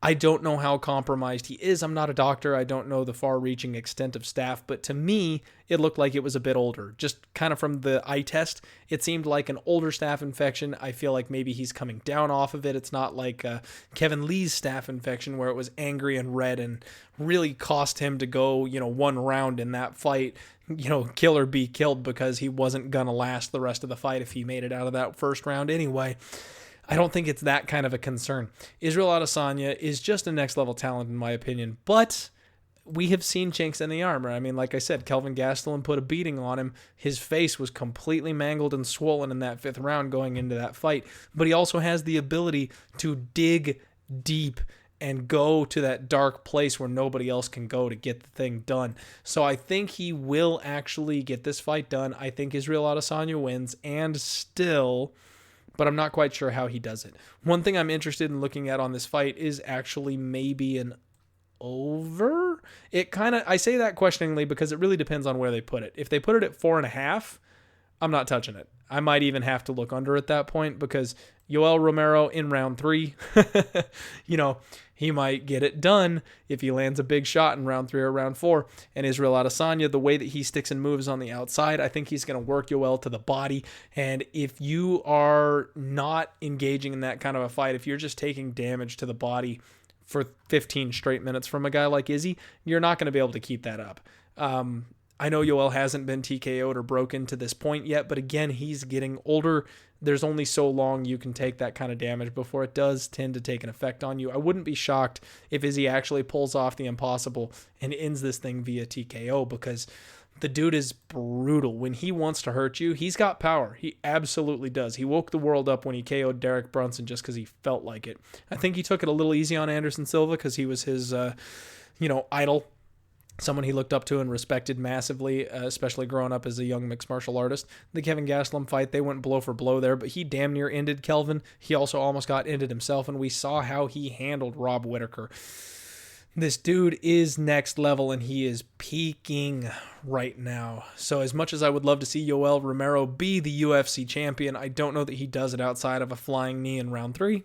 I don't know how compromised he is. I'm not a doctor. I don't know the far-reaching extent of staph, but to me, it looked like it was a bit older. Just kind of from the eye test, it seemed like an older staph infection. I feel like maybe he's coming down off of it. It's not like Kevin Lee's staph infection where it was angry and red and really cost him to go, one round in that fight, kill or be killed because he wasn't going to last the rest of the fight if he made it out of that first round anyway. I don't think it's that kind of a concern. Israel Adesanya is just a next-level talent, in my opinion, but we have seen chinks in the armor. I mean, like I said, Kelvin Gastelum put a beating on him. His face was completely mangled and swollen in that 5th round going into that fight, but he also has the ability to dig deep and go to that dark place where nobody else can go to get the thing done. So I think he will actually get this fight done. I think Israel Adesanya wins, and still... but I'm not quite sure how he does it. One thing I'm interested in looking at on this fight is actually maybe an over. I say that questioningly because it really depends on where they put it. If they put it at 4.5, I'm not touching it. I might even have to look under at that point because Yoel Romero in round 3, he might get it done if he lands a big shot in round 3 or round 4. And Israel Adesanya, the way that he sticks and moves on the outside, I think he's going to work Yoel to the body. And if you are not engaging in that kind of a fight, if you're just taking damage to the body for 15 straight minutes from a guy like Izzy, you're not going to be able to keep that up. I know Yoel hasn't been TKO'd or broken to this point yet, but again, he's getting older. There's only so long you can take that kind of damage before it does tend to take an effect on you. I wouldn't be shocked if Izzy actually pulls off the impossible and ends this thing via TKO because the dude is brutal. When he wants to hurt you, he's got power. He absolutely does. He woke the world up when he KO'd Derek Brunson just because he felt like it. I think he took it a little easy on Anderson Silva because he was his, idol. Someone he looked up to and respected massively, especially growing up as a young mixed martial artist. The Kevin Gastelum fight, they went blow for blow there, but he damn near ended Kelvin. He also almost got ended himself, and we saw how he handled Rob Whittaker. This dude is next level, and he is peaking right now. So as much as I would love to see Yoel Romero be the UFC champion, I don't know that he does it outside of a flying knee in round 3.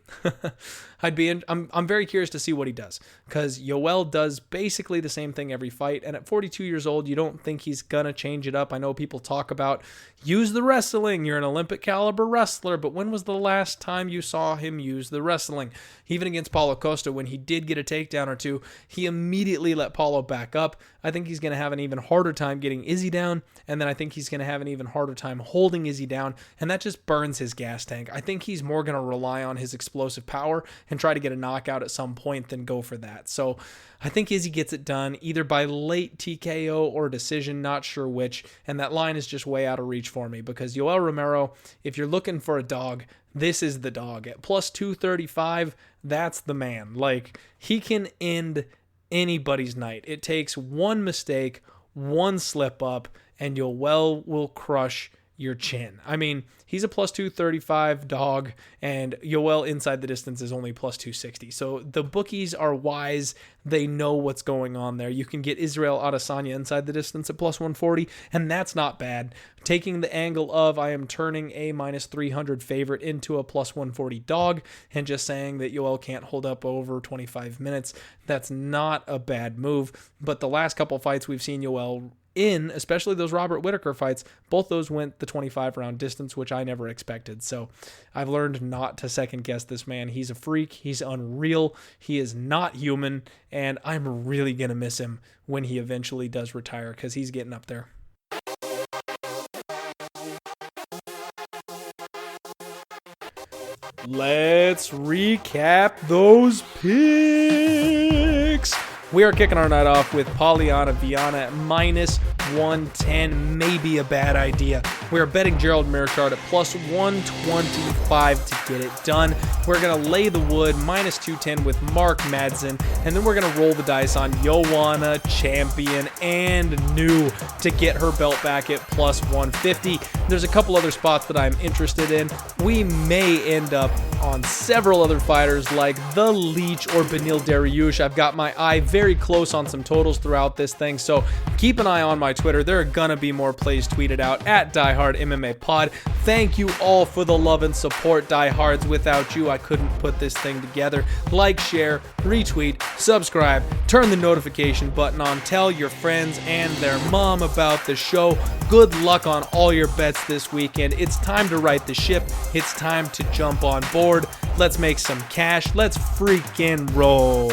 I'm very curious to see what he does, because Yoel does basically the same thing every fight, and at 42 years old, you don't think he's gonna change it up. I know people talk about use the wrestling, you're an Olympic caliber wrestler, but when was the last time you saw him use the wrestling? Even against Paulo Costa, when he did get a takedown or two, he immediately let Paulo back up. I think he's going to have an even harder time getting Izzy down, and then I think he's going to have an even harder time holding Izzy down, and that just burns his gas tank. I think he's more going to rely on his explosive power and try to get a knockout at some point than go for that. So I think Izzy gets it done either by late TKO or decision, not sure which, and that line is just way out of reach for me because Yoel Romero, if you're looking for a dog, this is the dog. At plus 235, that's the man. Like, he can end anybody's night. It takes one mistake, one slip up, and Yoel will crush your chin. I mean, he's a plus 235 dog, and Yoel inside the distance is only plus 260. So the bookies are wise. They know what's going on there. You can get Israel Adesanya inside the distance at plus 140, and that's not bad. Taking the angle of I am turning a minus 300 favorite into a plus 140 dog and just saying that Yoel can't hold up over 25 minutes, that's not a bad move. But the last couple fights we've seen Yoel in, especially those Robert Whittaker fights, both those went the 25 round distance, which I never expected. So I've learned not to second guess this man. He's a freak. He's unreal. He is not human. And I'm really going to miss him when he eventually does retire because he's getting up there. Let's recap those picks. We are kicking our night off with Polyana Viana at minus 110 may be a bad idea. We are betting Gerald Meerschaert at plus 125 to get it done. We're going to lay the wood minus 210 with Mark Madsen, and then we're going to roll the dice on Joanna, champion, and new to get her belt back at plus 150. There's a couple other spots that I'm interested in. We may end up on several other fighters like the Leech or Beneil Dariush. I've got my eye very close on some totals throughout this thing, so keep an eye on my Twitter. There are gonna be more plays tweeted out at Diehard MMA Pod. Thank you all for the love and support, Diehards. Without you, I couldn't put this thing together. Like, share, retweet, subscribe, turn the notification button on, tell your friends and their mom about the show. Good luck on all your bets this weekend. It's time to right the ship. It's time to jump on board. Let's make some cash. Let's freaking roll.